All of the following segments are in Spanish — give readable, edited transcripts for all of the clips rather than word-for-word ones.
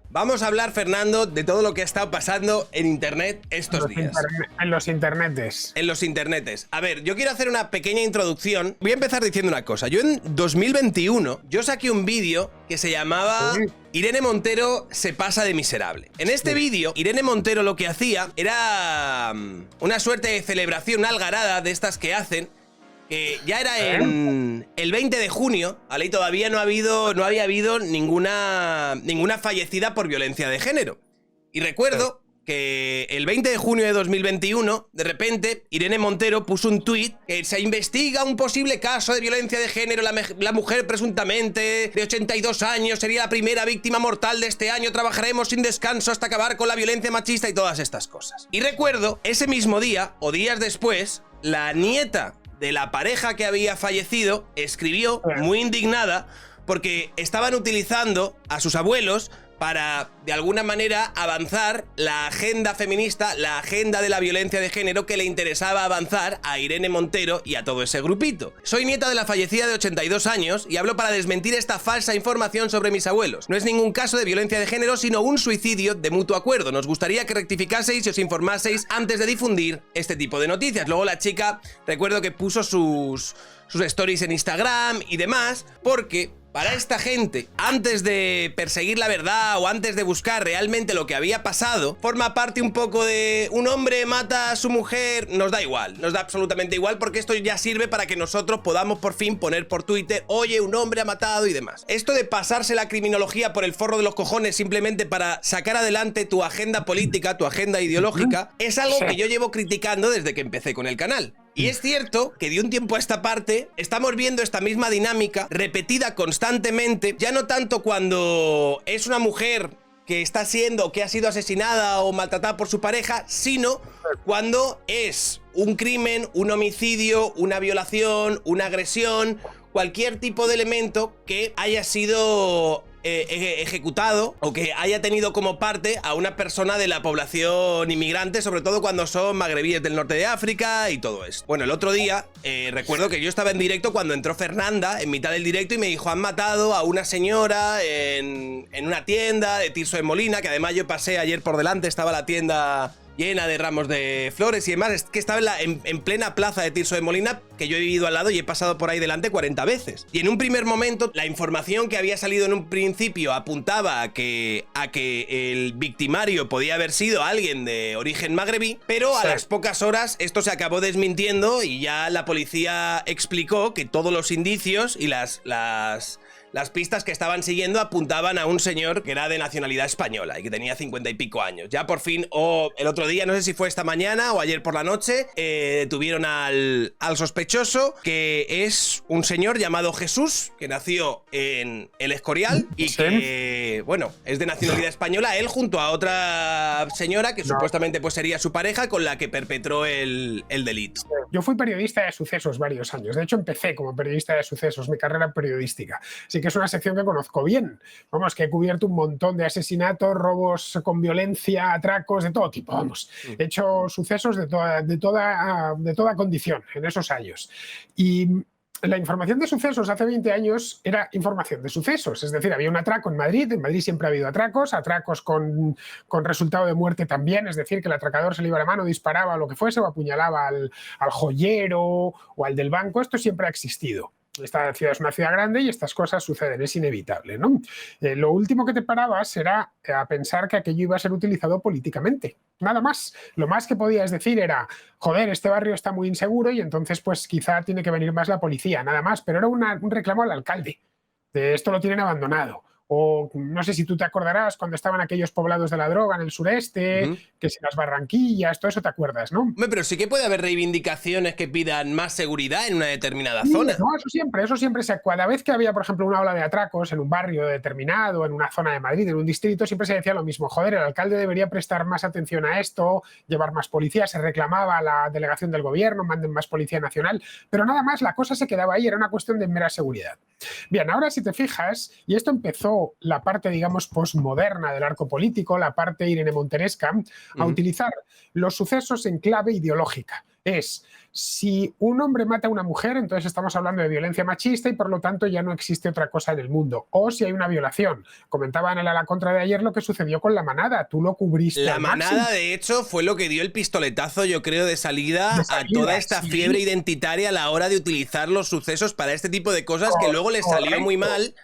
Vamos a hablar, Fernando, de todo lo que ha estado pasando en Internet estos días. En los internetes. En los internetes. A ver, yo quiero hacer una pequeña introducción. Voy a empezar diciendo una cosa. Yo en 2021, yo saqué un vídeo que se llamaba Irene Montero se pasa de miserable. En este vídeo, Irene Montero lo que hacía era una suerte de celebración, una algarada de estas que hacen. Que ya era en el 20 de junio, ¿vale? Y todavía no había habido ninguna fallecida por violencia de género. Y recuerdo que el 20 de junio de 2021, de repente, Irene Montero puso un tuit que se investiga un posible caso de violencia de género. La mujer presuntamente de 82 años sería la primera víctima mortal de este año. Trabajaremos sin descanso hasta acabar con la violencia machista y todas estas cosas. Y recuerdo, ese mismo día, o días después, la nieta de la pareja que había fallecido escribió muy indignada porque estaban utilizando a sus abuelos para, de alguna manera, avanzar la agenda feminista, la agenda de la violencia de género que le interesaba avanzar a Irene Montero y a todo ese grupito. Soy nieta de la fallecida de 82 años y hablo para desmentir esta falsa información sobre mis abuelos. No es ningún caso de violencia de género, sino un suicidio de mutuo acuerdo. Nos gustaría que rectificaseis y os informaseis antes de difundir este tipo de noticias. Luego la chica, recuerdo que puso sus stories en Instagram y demás, porque para esta gente, antes de perseguir la verdad o antes de buscar realmente lo que había pasado, forma parte un poco de un hombre mata a su mujer, nos da igual, nos da absolutamente igual, porque esto ya sirve para que nosotros podamos por fin poner por Twitter, oye, un hombre ha matado y demás. Esto de pasarse la criminología por el forro de los cojones simplemente para sacar adelante tu agenda política, tu agenda ideológica, es algo que yo llevo criticando desde que empecé con el canal. Y es cierto que de un tiempo a esta parte estamos viendo esta misma dinámica repetida constantemente, ya no tanto cuando es una mujer que está siendo, que ha sido asesinada o maltratada por su pareja, sino cuando es un crimen, un homicidio, una violación, una agresión, cualquier tipo de elemento que haya sido ejecutado o que haya tenido como parte a una persona de la población inmigrante, sobre todo cuando son magrebíes del norte de África y todo esto. Bueno, el otro día recuerdo que yo estaba en directo cuando entró Fernanda en mitad del directo y me dijo, han matado a una señora en una tienda de Tirso de Molina, que además yo pasé ayer por delante, estaba la tienda llena de ramos de flores y demás. Es que estaba en plena plaza de Tirso de Molina, que yo he vivido al lado y he pasado por ahí delante 40 veces. Y en un primer momento, la información que había salido en un principio apuntaba a que el victimario podía haber sido alguien de origen magrebí, pero a las pocas horas esto se acabó desmintiendo y ya la policía explicó que todos los indicios y las pistas que estaban siguiendo apuntaban a un señor que era de nacionalidad española y que tenía 50 y pico años. Ya por fin, o el otro día, no sé si fue esta mañana o ayer por la noche, detuvieron al sospechoso, que es un señor llamado Jesús, que nació en El Escorial y que, bueno, es de nacionalidad española, él junto a otra señora que supuestamente pues sería su pareja, con la que perpetró el delito. Yo fui periodista de sucesos varios años. De hecho, empecé como periodista de sucesos, mi carrera periodística. Así que es una sección que conozco bien. Vamos, que he cubierto un montón de asesinatos, robos con violencia, atracos, de todo tipo. Vamos, he hecho sucesos de toda condición en esos años. Y la información de sucesos hace 20 años era información de sucesos, es decir, había un atraco en Madrid siempre ha habido atracos con resultado de muerte también, es decir, que el atracador se le iba la mano, disparaba o lo que fuese, o apuñalaba al joyero o al del banco. Esto siempre ha existido. Esta ciudad es una ciudad grande y estas cosas suceden, es inevitable, ¿no? Lo último que te parabas era a pensar que aquello iba a ser utilizado políticamente. Nada más. Lo más que podías decir era, joder, este barrio está muy inseguro y entonces pues quizá tiene que venir más la policía, nada más. Pero era un reclamo al alcalde. De esto lo tienen abandonado. O no sé si tú te acordarás cuando estaban aquellos poblados de la droga en el sureste, que si las Barranquillas, todo eso te acuerdas, ¿no? Pero sí que puede haber reivindicaciones que pidan más seguridad en una determinada zona. No, eso siempre cada vez que había, por ejemplo, una ola de atracos en un barrio determinado, en una zona de Madrid, en un distrito, siempre se decía lo mismo. Joder, el alcalde debería prestar más atención a esto, llevar más policía, se reclamaba a la delegación del gobierno, manden más policía nacional, pero nada más, la cosa se quedaba ahí, era una cuestión de mera seguridad. Bien, ahora si te fijas, y esto empezó la parte, digamos, posmoderna del arco político, la parte Irene Monteresca, a utilizar los sucesos en clave ideológica. es: si un hombre mata a una mujer, entonces estamos hablando de violencia machista y por lo tanto ya no existe otra cosa en el mundo. O si hay una violación. Comentaba en el A la Contra de ayer lo que sucedió con La Manada. Tú lo cubriste La al Manada, máximo. de hecho, fue lo que dio el pistoletazo, yo creo, de salida a toda esta Sí, fiebre identitaria a la hora de utilizar los sucesos para este tipo de cosas que luego les salió muy correcto. mal,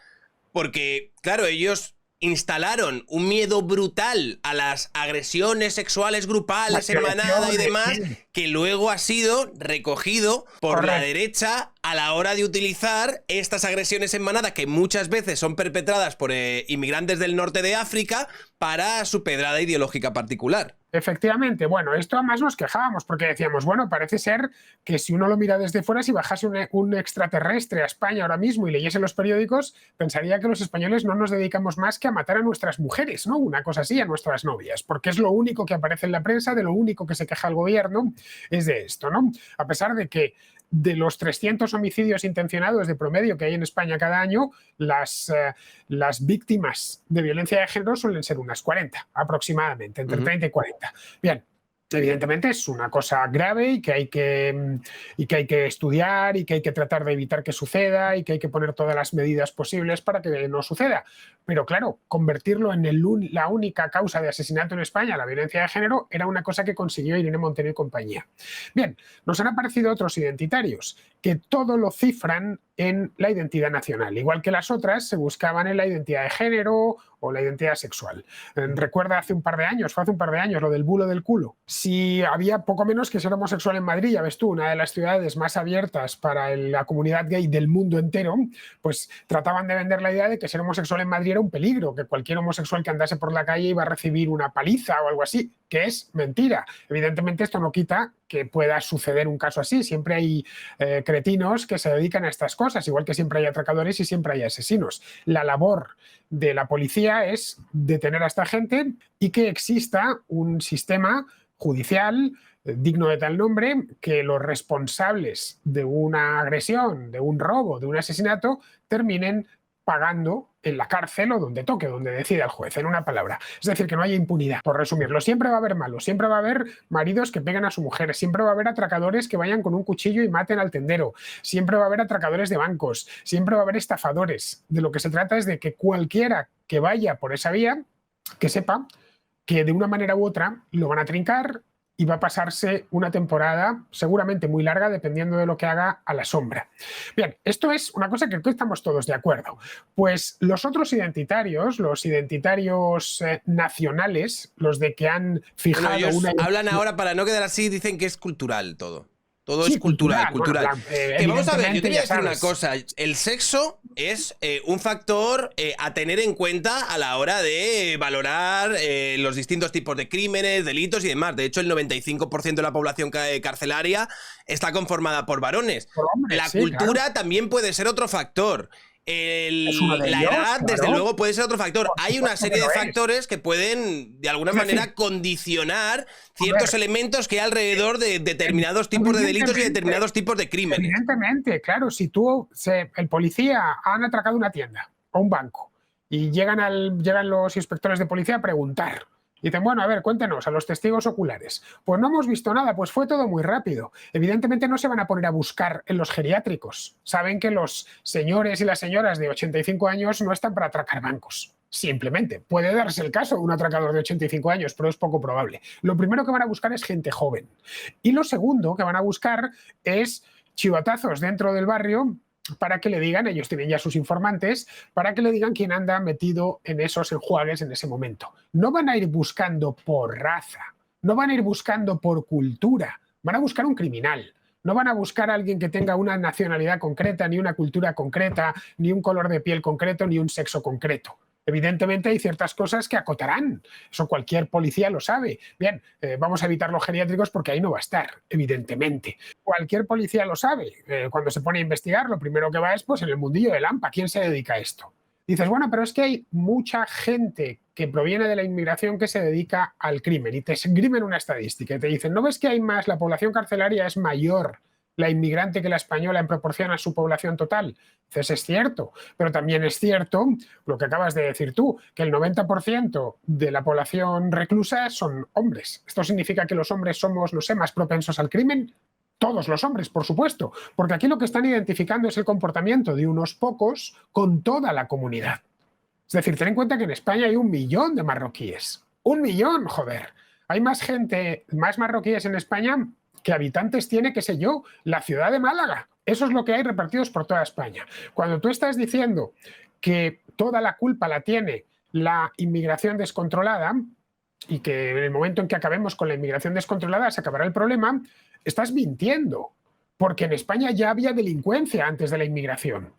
porque, claro, ellos instalaron un miedo brutal a las agresiones sexuales grupales Las en manada y violaciones, demás, sí, que luego ha sido recogido por la correcto. derecha a la hora de utilizar estas agresiones en manada, que muchas veces son perpetradas por inmigrantes del norte de África, para su pedrada ideológica particular. Efectivamente, bueno, esto además nos quejábamos porque decíamos, bueno, parece ser que si uno lo mira desde fuera, si bajase un extraterrestre a España ahora mismo y leyese los periódicos, pensaría que los españoles no nos dedicamos más que a matar a nuestras mujeres, ¿no? Una cosa así, a nuestras novias, porque es lo único que aparece en la prensa, de lo único que se queja el gobierno, es de esto, ¿no? A pesar de que de los 300 homicidios intencionados de promedio que hay en España cada año, las víctimas de violencia de género suelen ser unas 40 aproximadamente, entre 30 y 40. Bien, evidentemente es una cosa grave y que hay que estudiar y que hay que tratar de evitar que suceda y que hay que poner todas las medidas posibles para que no suceda. Pero claro, convertirlo en la única causa de asesinato en España, la violencia de género, era una cosa que consiguió Irene Montero y compañía. Bien, nos han aparecido otros identitarios que todo lo cifran en la identidad nacional, igual que las otras se buscaban en la identidad de género o la identidad sexual. Recuerda fue hace un par de años lo del bulo del culo. Si había poco menos que ser homosexual en Madrid, ya ves tú, una de las ciudades más abiertas para la comunidad gay del mundo entero, pues trataban de vender la idea de que ser homosexual en Madrid era un peligro, que cualquier homosexual que andase por la calle iba a recibir una paliza o algo así, que es mentira. Evidentemente esto no quita que pueda suceder un caso así. Siempre hay cretinos que se dedican a estas cosas, igual que siempre hay atracadores y siempre hay asesinos. La labor de la policía es detener a esta gente y que exista un sistema judicial digno de tal nombre, que los responsables de una agresión, de un robo, de un asesinato, terminen pagando en la cárcel o donde toque, donde decida el juez, en una palabra. Es decir, que no haya impunidad. Por resumirlo, siempre va a haber malos, siempre va a haber maridos que peguen a su mujer, siempre va a haber atracadores que vayan con un cuchillo y maten al tendero, siempre va a haber atracadores de bancos, siempre va a haber estafadores. De lo que se trata es de que cualquiera que vaya por esa vía, que sepa que de una manera u otra lo van a trincar y va a pasarse una temporada seguramente muy larga dependiendo de lo que haga a la sombra. Bien, esto es una cosa que creo que estamos todos de acuerdo. Pues los otros identitarios, los identitarios nacionales, los de que han fijado Bueno, ellos una... hablan ahora, para no quedar así, dicen que es cultural todo. Todo es Sí, cultural, cultural. cultural. Bueno, Que vamos a ver, yo te voy a ya decir una sabes. cosa. El sexo es un factor a tener en cuenta a la hora de valorar los distintos tipos de crímenes, delitos y demás. De hecho, el 95% de la población carcelaria está conformada por varones. Por hombres, La sí, claro. cultura también puede ser otro factor. Es uno de La ellos, edad, claro. desde luego, puede ser otro factor. Por Hay una supuesto serie que de lo es. factores que pueden, de alguna Es decir, manera, condicionar a ciertos ver, elementos que hay alrededor de determinados tipos de delitos y determinados tipos de crímenes. Evidentemente, claro, si el policía han atracado una tienda o un banco y llegan los inspectores de policía a preguntar. Dicen, bueno, a ver, cuéntenos a los testigos oculares. Pues no hemos visto nada, pues fue todo muy rápido. Evidentemente no se van a poner a buscar en los geriátricos. Saben que los señores y las señoras de 85 años no están para atracar bancos. Simplemente. Puede darse el caso de un atracador de 85 años, pero es poco probable. Lo primero que van a buscar es gente joven. Y lo segundo que van a buscar es chivatazos dentro del barrio para que le digan, ellos tienen ya sus informantes, para que le digan quién anda metido en esos enjuagues en ese momento. No van a ir buscando por raza, no van a ir buscando por cultura, van a buscar un criminal. No van a buscar a alguien que tenga una nacionalidad concreta, ni una cultura concreta, ni un color de piel concreto, ni un sexo concreto. Evidentemente hay ciertas cosas que acotarán, eso cualquier policía lo sabe. Bien, vamos a evitar los geriátricos porque ahí no va a estar, evidentemente. Cualquier policía lo sabe. Cuando se pone a investigar, lo primero que va es pues, en el mundillo del AMPA. ¿Quién se dedica a esto? Dices, bueno, pero es que hay mucha gente que proviene de la inmigración que se dedica al crimen y te esgrimen una estadística y te dicen, ¿no ves que hay más? La población carcelaria es mayor la inmigrante que la española en proporción a su población total. Dices, es cierto, pero también es cierto lo que acabas de decir tú, que el 90% de la población reclusa son hombres. ¿Esto significa que los hombres somos, no sé, más propensos al crimen? todos los hombres, por supuesto, porque aquí lo que están identificando es el comportamiento de unos pocos con toda la comunidad. Es decir, ten en cuenta que en España hay 1 millón de marroquíes. 1 millón, joder. Hay más gente, más marroquíes en España que habitantes tiene, qué sé yo, la ciudad de Málaga. Eso es lo que hay repartidos por toda España. Cuando tú estás diciendo que toda la culpa la tiene la inmigración descontrolada y que en el momento en que acabemos con la inmigración descontrolada se acabará el problema, estás mintiendo, porque en España ya había delincuencia antes de la inmigración.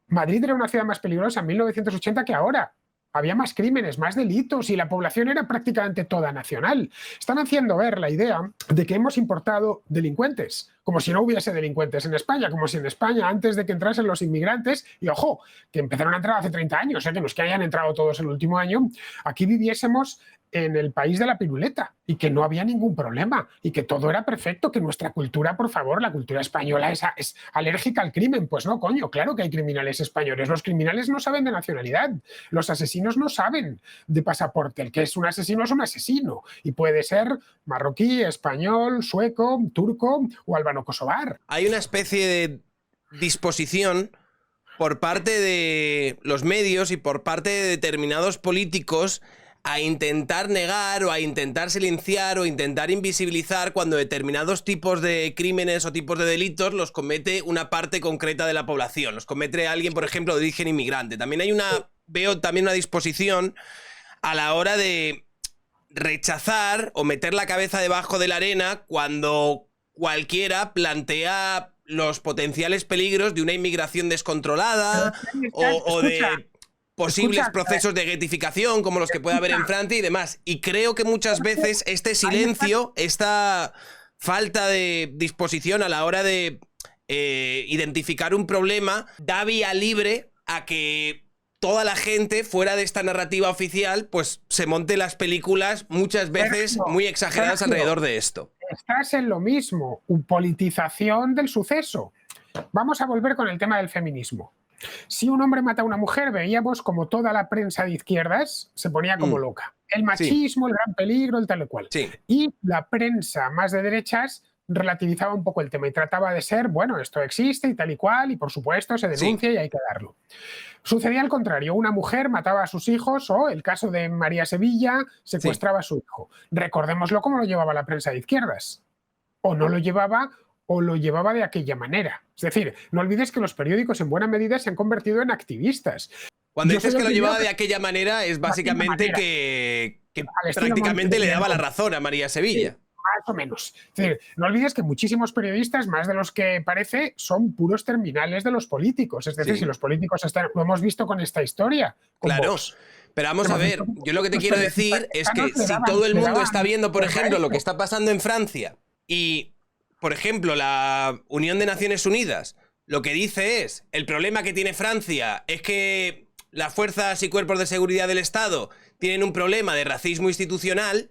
Madrid era una ciudad más peligrosa en 1980 que ahora. Había más crímenes, más delitos y la población era prácticamente toda nacional. Están haciendo ver la idea de que hemos importado delincuentes, como si no hubiese delincuentes en España, como si en España, antes de que entrasen los inmigrantes, y ojo, que empezaron a entrar hace 30 años, que no es que hayan entrado todos el último año, aquí viviésemos en el país de la piruleta y que no había ningún problema y que todo era perfecto, que nuestra cultura, por favor, la cultura española es alérgica al crimen. Pues no, coño, claro que hay criminales españoles. Los criminales no saben de nacionalidad, los asesinos no saben de pasaporte. El que es un asesino y puede ser marroquí, español, sueco, turco o albano-kosovar. Hay una especie de disposición por parte de los medios y por parte de determinados políticos a intentar negar o a intentar silenciar o intentar invisibilizar cuando determinados tipos de crímenes o tipos de delitos los comete una parte concreta de la población. Los comete alguien, por ejemplo, de origen inmigrante. También hay veo también una disposición a la hora de rechazar o meter la cabeza debajo de la arena cuando cualquiera plantea los potenciales peligros de una inmigración descontrolada o de posibles procesos de guetificación como los que puede haber en Francia y demás. Y creo que muchas veces este silencio, esta falta de disposición a la hora de identificar un problema, da vía libre a que toda la gente fuera de esta narrativa oficial pues se monte las películas muchas veces muy exageradas alrededor de esto. Estás en lo mismo, politización del suceso. Vamos a volver con el tema del feminismo. Si un hombre mata a una mujer, veíamos como toda la prensa de izquierdas se ponía como loca. El machismo, el gran peligro, el tal y cual. Sí. Y la prensa más de derechas relativizaba un poco el tema y trataba de ser, bueno, esto existe y tal y cual, y por supuesto se denuncia y hay que darlo. Sucedía al contrario, una mujer mataba a sus hijos, o el caso de María Sevilla, secuestraba a su hijo. Recordémoslo cómo lo llevaba la prensa de izquierdas. O no lo llevaba, o lo llevaba de aquella manera. Es decir, no olvides que los periódicos en buena medida se han convertido en activistas. Cuando dices que lo llevaba de aquella manera, es básicamente que prácticamente le daba la razón a María Sevilla. Más o menos. Es decir, no olvides que muchísimos periodistas, más de los que parece, son puros terminales de los políticos. Es decir, si los políticos están, lo hemos visto con esta historia. Claro. Pero vamos a ver, yo lo que te quiero decir es que si todo el mundo está viendo, por ejemplo, lo que está pasando en Francia y, por ejemplo, la Unión de Naciones Unidas lo que dice es, el problema que tiene Francia es que las fuerzas y cuerpos de seguridad del Estado tienen un problema de racismo institucional.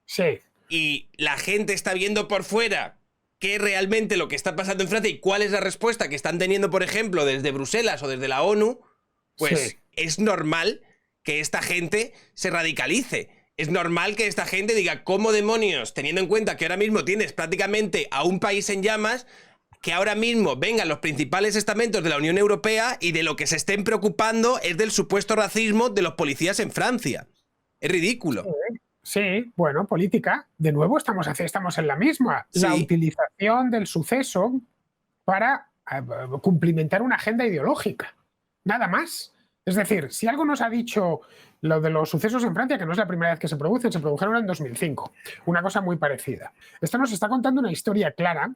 Sí. Y la gente está viendo por fuera qué es realmente lo que está pasando en Francia y cuál es la respuesta que están teniendo, por ejemplo, desde Bruselas o desde la ONU, pues es normal que esta gente se radicalice. Es normal que esta gente diga, ¿cómo demonios, teniendo en cuenta que ahora mismo tienes prácticamente a un país en llamas, que ahora mismo vengan los principales estamentos de la Unión Europea y de lo que se estén preocupando es del supuesto racismo de los policías en Francia? Es ridículo. Sí, bueno, política. De nuevo estamos en la misma. Sí. La utilización del suceso para cumplimentar una agenda ideológica. Nada más. Es decir, si algo nos ha dicho lo de los sucesos en Francia, que no es la primera vez que se produjeron en 2005. Una cosa muy parecida. Esto nos está contando una historia clara,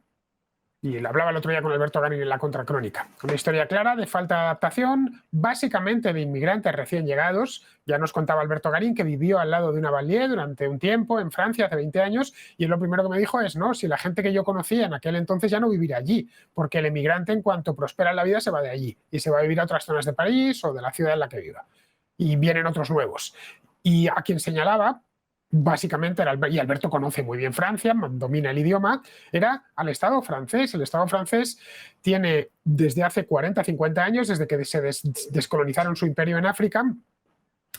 y lo hablaba el otro día con Alberto Garín en la Contracrónica. Una historia clara de falta de adaptación, básicamente de inmigrantes recién llegados. Ya nos contaba Alberto Garín que vivió al lado de una banlieue durante un tiempo en Francia, hace 20 años, y él lo primero que me dijo es, no, si la gente que yo conocía en aquel entonces ya no vivirá allí, porque el inmigrante en cuanto prospera en la vida se va de allí, y se va a vivir a otras zonas de París o de la ciudad en la que viva. Y vienen otros nuevos. Y a quien señalaba, básicamente era, y Alberto conoce muy bien Francia, domina el idioma, era al Estado francés. El Estado francés tiene desde hace 40-50 años, desde que se descolonizaron su imperio en África,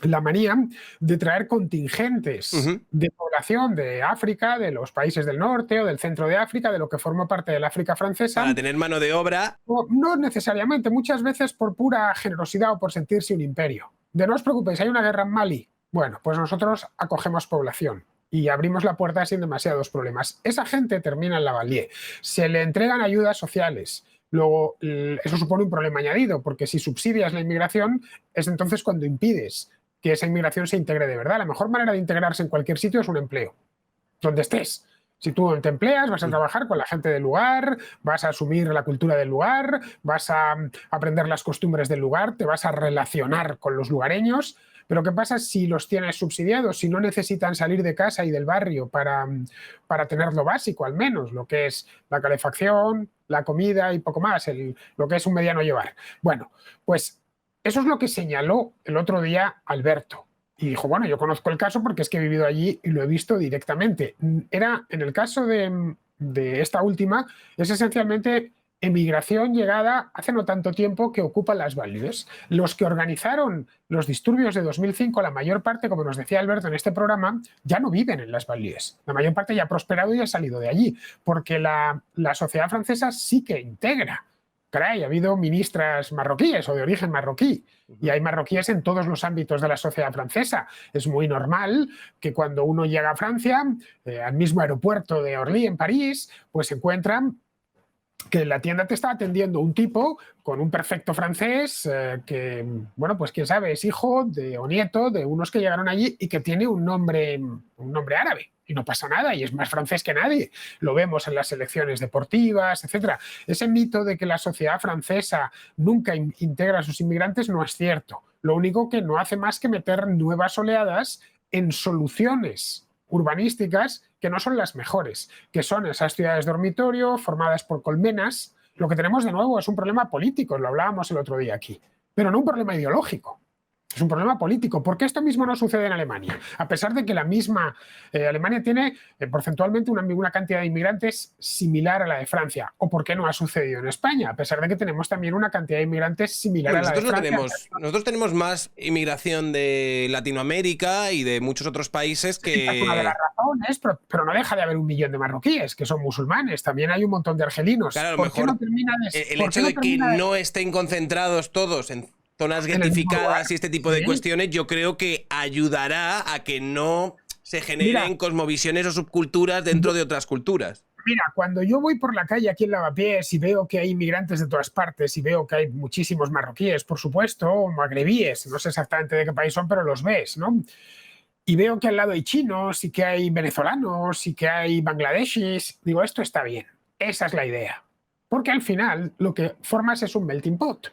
la manía de traer contingentes de población de África, de los países del norte o del centro de África, de lo que formó parte del África francesa. Para tener mano de obra. No necesariamente, muchas veces por pura generosidad o por sentirse un imperio. De no os preocupéis, hay una guerra en Mali. Bueno, pues nosotros acogemos población y abrimos la puerta sin demasiados problemas. Esa gente termina en la Lavalier. Se le entregan ayudas sociales. Luego, eso supone un problema añadido, porque si subsidias la inmigración, es entonces cuando impides que esa inmigración se integre de verdad. La mejor manera de integrarse en cualquier sitio es un empleo, donde estés. Si tú te empleas, vas a trabajar con la gente del lugar, vas a asumir la cultura del lugar, vas a aprender las costumbres del lugar, te vas a relacionar con los lugareños. Pero ¿qué pasa si los tienes subsidiados, si no necesitan salir de casa y del barrio para tener lo básico, al menos, lo que es la calefacción, la comida y poco más, lo que es un mediano llevar? Bueno, pues eso es lo que señaló el otro día Alberto. Y dijo, bueno, yo conozco el caso porque es que he vivido allí y lo he visto directamente. En el caso de esta última, es esencialmente emigración llegada hace no tanto tiempo que ocupan las Banlieues. Los que organizaron los disturbios de 2005, la mayor parte, como nos decía Alberto en este programa, ya no viven en las Banlieues. La mayor parte ya ha prosperado y ha salido de allí, porque la sociedad francesa sí que integra. Caray, ha habido ministras marroquíes o de origen marroquí, y hay marroquíes en todos los ámbitos de la sociedad francesa. Es muy normal que cuando uno llega a Francia, al mismo aeropuerto de Orly, en París, pues se encuentran que en la tienda te está atendiendo un tipo con un perfecto francés que, bueno, pues quién sabe, es hijo o nieto de unos que llegaron allí y que tiene un nombre árabe. Y no pasa nada, y es más francés que nadie. Lo vemos en las selecciones deportivas, etc. Ese mito de que la sociedad francesa nunca integra a sus inmigrantes no es cierto. Lo único que no hace más que meter nuevas oleadas en soluciones urbanísticas que no son las mejores, que son esas ciudades dormitorio formadas por colmenas. Lo que tenemos de nuevo es un problema político, lo hablábamos el otro día aquí, pero no un problema ideológico. Es un problema político. ¿Por qué esto mismo no sucede en Alemania? A pesar de que la misma Alemania tiene porcentualmente una cantidad de inmigrantes similar a la de Francia. ¿O por qué no ha sucedido en España? A pesar de que tenemos también una cantidad de inmigrantes similar a la de Francia. Nosotros tenemos más inmigración de Latinoamérica y de muchos otros países que... Sí, es una de las razones, pero no deja de haber 1 millón de marroquíes, que son musulmanes. También hay un montón de argelinos. Claro, a lo mejor el hecho de que no estén concentrados todos en zonas ghettificadas y este tipo de cuestiones, yo creo que ayudará a que no se generen cosmovisiones o subculturas dentro de otras culturas. Mira, cuando yo voy por la calle aquí en Lavapiés y veo que hay inmigrantes de todas partes y veo que hay muchísimos marroquíes, por supuesto, o magrebíes, no sé exactamente de qué país son, pero los ves, ¿no? Y veo que al lado hay chinos y que hay venezolanos y que hay bangladeshis. Digo, esto está bien. Esa es la idea. Porque al final lo que formas es un melting pot.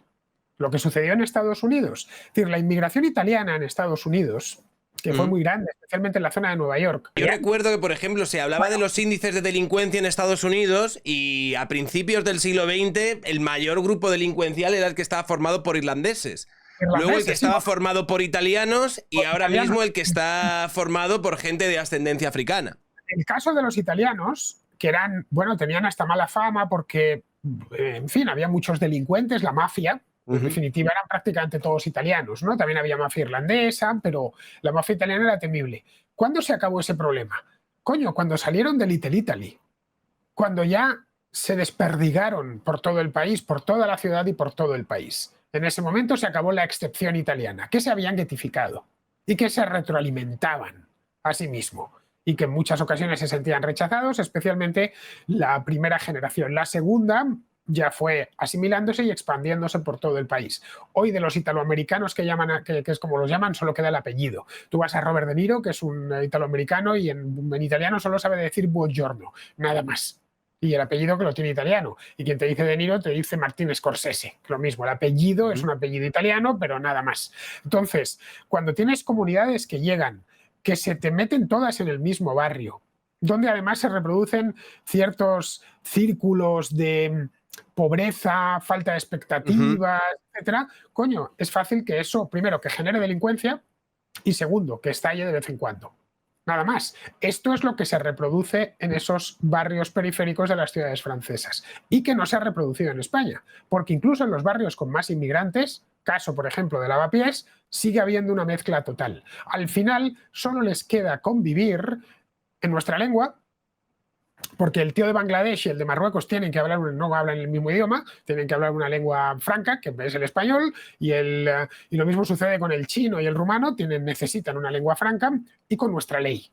Lo que sucedió en Estados Unidos. Es decir, la inmigración italiana en Estados Unidos, que fue muy grande, especialmente en la zona de Nueva York. Yo recuerdo que, por ejemplo, se hablaba de los índices de delincuencia en Estados Unidos y a principios del siglo XX el mayor grupo delincuencial era el que estaba formado por irlandeses. Luego el que estaba formado por italianos y ahora mismo el que está formado por gente de ascendencia africana. El caso de los italianos, que eran, bueno, tenían hasta mala fama porque, en fin, había muchos delincuentes, la mafia. En definitiva, eran prácticamente todos italianos, ¿no? También había mafia irlandesa, pero la mafia italiana era temible. ¿Cuándo se acabó ese problema? Coño, cuando salieron de Little Italy. Cuando ya se desperdigaron por todo el país, por toda la ciudad y por todo el país. En ese momento se acabó la excepción italiana, que se habían ghettificado y que se retroalimentaban a sí mismo y que en muchas ocasiones se sentían rechazados, especialmente la primera generación. La segunda ya fue asimilándose y expandiéndose por todo el país. Hoy de los italoamericanos que es como los llaman, solo queda el apellido. Tú vas a Robert De Niro, que es un italoamericano, y en italiano solo sabe decir buongiorno, nada más. Y el apellido que lo tiene italiano. Y quien te dice De Niro te dice Martin Scorsese. Lo mismo, el apellido es un apellido italiano, pero nada más. Entonces, cuando tienes comunidades que llegan, que se te meten todas en el mismo barrio, donde además se reproducen ciertos círculos de pobreza, falta de expectativas, etcétera, coño, es fácil que eso, primero, que genere delincuencia y segundo, que estalle de vez en cuando. Nada más. Esto es lo que se reproduce en esos barrios periféricos de las ciudades francesas y que no se ha reproducido en España, porque incluso en los barrios con más inmigrantes, caso, por ejemplo, de Lavapiés, sigue habiendo una mezcla total. Al final, solo les queda convivir en nuestra lengua, porque el tío de Bangladesh y el de Marruecos tienen que hablar, no hablan el mismo idioma, tienen que hablar una lengua franca, que es el español, y lo mismo sucede con el chino y el rumano, necesitan una lengua franca, y con nuestra ley.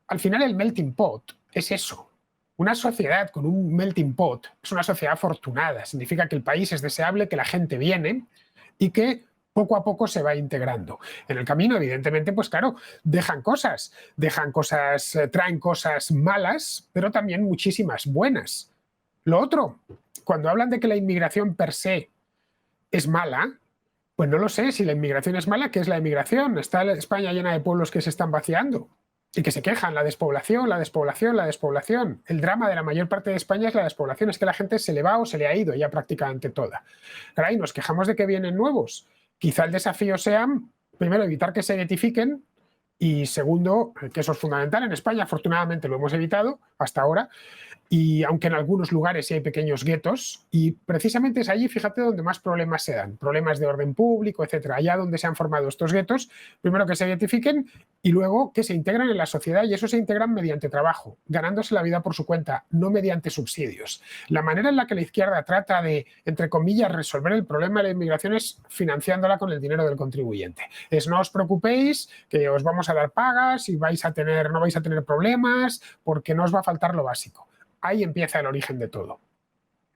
Al final el melting pot es eso. Una sociedad con un melting pot es una sociedad afortunada. Significa que el país es deseable, que la gente viene y que poco a poco se va integrando. En el camino, evidentemente, pues claro, traen cosas malas, pero también muchísimas buenas. Lo otro, cuando hablan de que la inmigración per se es mala, pues no lo sé, si la inmigración es mala, ¿qué es la inmigración? Está España llena de pueblos que se están vaciando y que se quejan, la despoblación, la despoblación, la despoblación. El drama de la mayor parte de España es la despoblación, es que la gente se le va o se le ha ido ya prácticamente toda. Caray, nos quejamos de que vienen nuevos. Quizá el desafío sea, primero, evitar que se identifiquen y segundo, que eso es fundamental. En España, afortunadamente, lo hemos evitado hasta ahora, y aunque en algunos lugares sí hay pequeños guetos, y precisamente es allí, fíjate, donde más problemas se dan, problemas de orden público, etcétera. Allá donde se han formado estos guetos, primero que se identifiquen y luego que se integran en la sociedad, y eso se integran mediante trabajo, ganándose la vida por su cuenta, no mediante subsidios. La manera en la que la izquierda trata de, entre comillas, resolver el problema de la inmigración es financiándola con el dinero del contribuyente. No os preocupéis, que os vamos a dar pagas y no vais a tener problemas porque no os va a faltar lo básico. Ahí empieza el origen de todo.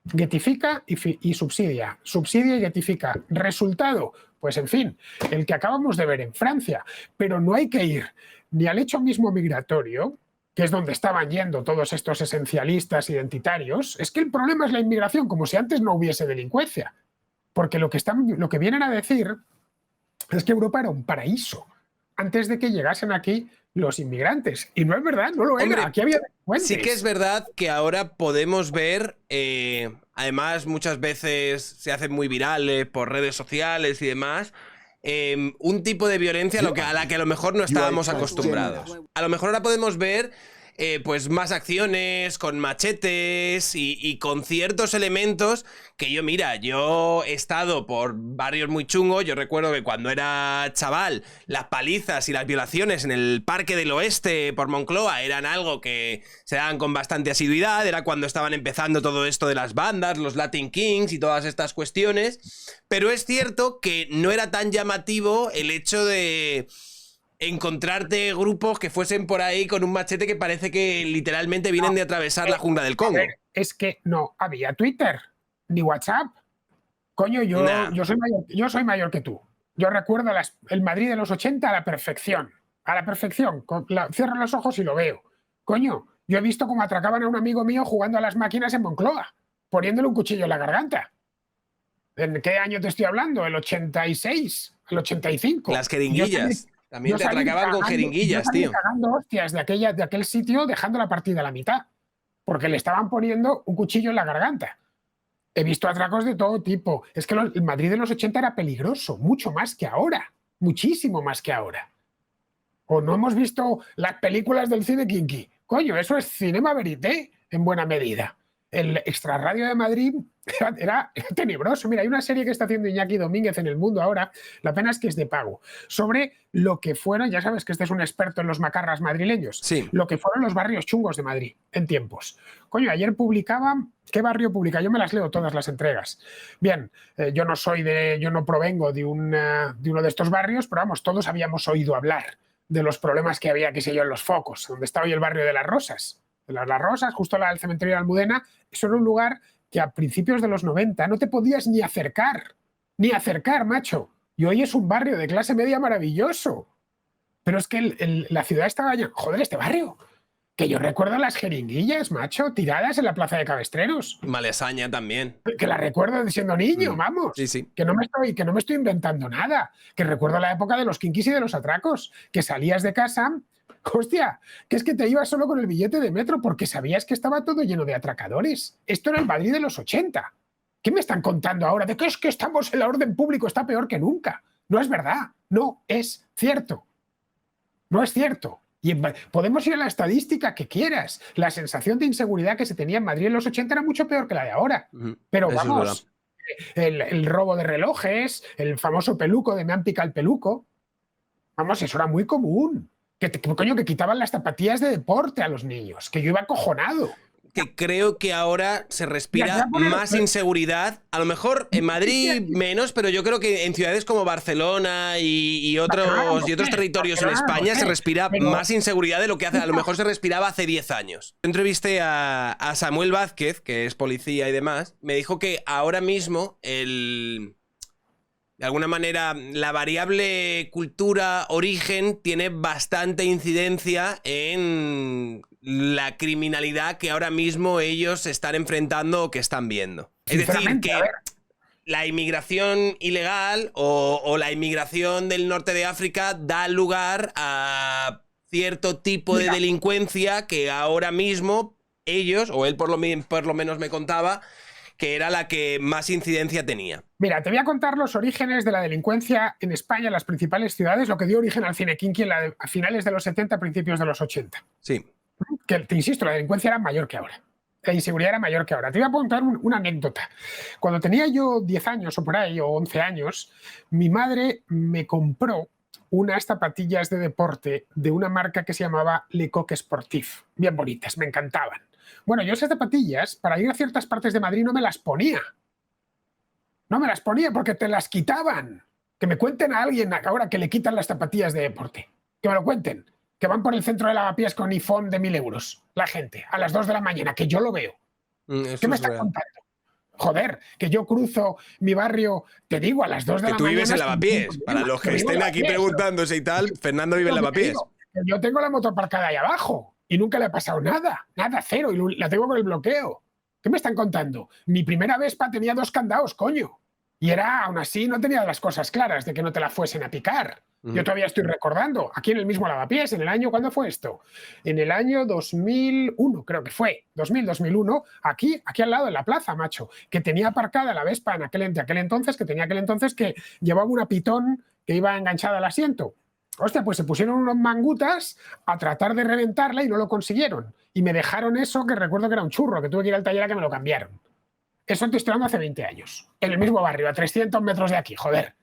Guetifica y subsidia. Subsidia y guetifica. Resultado, pues en fin, el que acabamos de ver en Francia. Pero no hay que ir ni al hecho mismo migratorio, que es donde estaban yendo todos estos esencialistas identitarios. Es que el problema es la inmigración, como si antes no hubiese delincuencia. Porque lo que vienen a decir es que Europa era un paraíso antes de que llegasen aquí los inmigrantes. Y no es verdad, no lo era. Hombre, aquí había delincuentes. Sí que es verdad que ahora podemos ver, además muchas veces se hacen muy virales por redes sociales y demás, un tipo de violencia a la que a lo mejor no estábamos acostumbrados. A lo mejor ahora podemos ver pues más acciones con machetes y con ciertos elementos que yo he estado por barrios muy chungos. Yo recuerdo que cuando era chaval las palizas y las violaciones en el Parque del Oeste por Moncloa eran algo que se daban con bastante asiduidad. Era cuando estaban empezando todo esto de las bandas, los Latin Kings y todas estas cuestiones, pero es cierto que no era tan llamativo el hecho de encontrarte grupos que fuesen por ahí con un machete que parece que literalmente vienen de atravesar la jungla del Congo. Es que no había Twitter ni WhatsApp. Coño, yo soy mayor que tú. Yo recuerdo el Madrid de los 80 a la perfección. A la perfección. Cierro los ojos y lo veo. Coño, yo he visto cómo atracaban a un amigo mío jugando a las máquinas en Moncloa, poniéndole un cuchillo en la garganta. ¿En qué año te estoy hablando? ¿El 86? ¿El 85? Las jeringuillas. También te atracaban con jeringuillas, tío. Cagando hostias de aquel sitio, dejando la partida a la mitad, porque le estaban poniendo un cuchillo en la garganta. He visto atracos de todo tipo. Es que el Madrid de los 80 era peligroso, mucho más que ahora, muchísimo más que ahora. O no hemos visto las películas del cine kinky. Coño, eso es cinema verité en buena medida. El Extrarradio de Madrid era tenebroso. Mira, hay una serie que está haciendo Iñaki Domínguez en El Mundo ahora, la pena es que es de pago, sobre lo que fueron, ya sabes que este es un experto en los macarras madrileños, sí, lo que fueron los barrios chungos de Madrid en tiempos. Coño, ayer publicaban, ¿qué barrio publica? Yo me las leo todas las entregas. Bien, yo no provengo de uno de estos barrios, pero vamos, todos habíamos oído hablar de los problemas que había, qué sé yo, en Los Focos, donde está hoy el barrio de Las Rosas. Las Rosas, justo al cementerio de Almudena, eso era un lugar que a principios de los 90 no te podías ni acercar, macho. Y hoy es un barrio de clase media maravilloso. Pero es que la ciudad estaba llena. Joder, este barrio. Que yo recuerdo las jeringuillas, macho, tiradas en la plaza de Cabestreros. Malasaña también. Que la recuerdo siendo niño, vamos. Sí, sí. Que no me estoy inventando nada. Que recuerdo la época de los kinkis y de los atracos. Que salías de casa... Hostia, que es que te ibas solo con el billete de metro porque sabías que estaba todo lleno de atracadores. Esto era el Madrid de los 80. ¿Qué me están contando ahora? ¿De qué es que estamos en el orden público? Está peor que nunca. No es verdad. No es cierto. No es cierto. Y podemos ir a la estadística que quieras. La sensación de inseguridad que se tenía en Madrid en los 80 era mucho peor que la de ahora. Pero eso vamos, el robo de relojes, el famoso peluco de me han picado el peluco. Vamos, eso era muy común. Coño, que quitaban las zapatillas de deporte a los niños, que yo iba acojonado. Que creo que ahora se respira más inseguridad. A lo mejor en Madrid menos, pero yo creo que en ciudades como Barcelona y otros territorios en España se respira más inseguridad de lo que a lo mejor se respiraba hace 10 años. Yo entrevisté a Samuel Vázquez, que es policía y demás, me dijo que ahora mismo de alguna manera, la variable cultura, origen, tiene bastante incidencia en la criminalidad que ahora mismo ellos están enfrentando o que están viendo. Es decir, que la inmigración ilegal o la inmigración del norte de África da lugar a cierto tipo de delincuencia que ahora mismo ellos, o él por lo menos me contaba, que era la que más incidencia tenía. Mira, te voy a contar los orígenes de la delincuencia en España, en las principales ciudades, lo que dio origen al cinequinqui a finales de los 70, principios de los 80. Sí. Que, te insisto, la delincuencia era mayor que ahora. La inseguridad era mayor que ahora. Te voy a contar una anécdota. Cuando tenía yo 10 años o por ahí, o 11 años, mi madre me compró unas zapatillas de deporte de una marca que se llamaba Le Coq Sportif. Bien bonitas, me encantaban. Bueno, yo esas zapatillas, para ir a ciertas partes de Madrid, no me las ponía. No me las ponía porque te las quitaban. Que me cuenten a alguien ahora que le quitan las zapatillas de deporte. Que me lo cuenten. Que van por el centro de Lavapiés con iPhone de 1.000 euros. La gente, a las 2 de la mañana, que yo lo veo. ¿Qué me estás contando? Joder, que yo cruzo mi barrio, te digo, a las 2 de la mañana. Que tú vives en Lavapiés. Para los que estén aquí preguntándose y tal, Fernando vive en Lavapiés. Yo tengo la moto aparcada ahí abajo y nunca le ha pasado nada. Nada, cero. Y la tengo con el bloqueo. ¿Qué me están contando? Mi primera Vespa tenía 2 candados, coño. Y era, aún así, no tenía las cosas claras de que no te la fuesen a picar. Yo todavía estoy recordando, aquí en el mismo Lavapiés, en el año, ¿cuándo fue esto? En el año 2001, creo que fue, 2000-2001, aquí al lado, en la plaza, macho, que tenía aparcada la Vespa en aquel entonces, que llevaba una pitón que iba enganchada al asiento. Hostia, pues se pusieron unos mangutas a tratar de reventarla y no lo consiguieron. Y me dejaron eso, que recuerdo que era un churro, que tuve que ir al taller a que me lo cambiaron. Eso te estoy hablando hace 20 años, en el mismo barrio, a 300 metros de aquí, joder.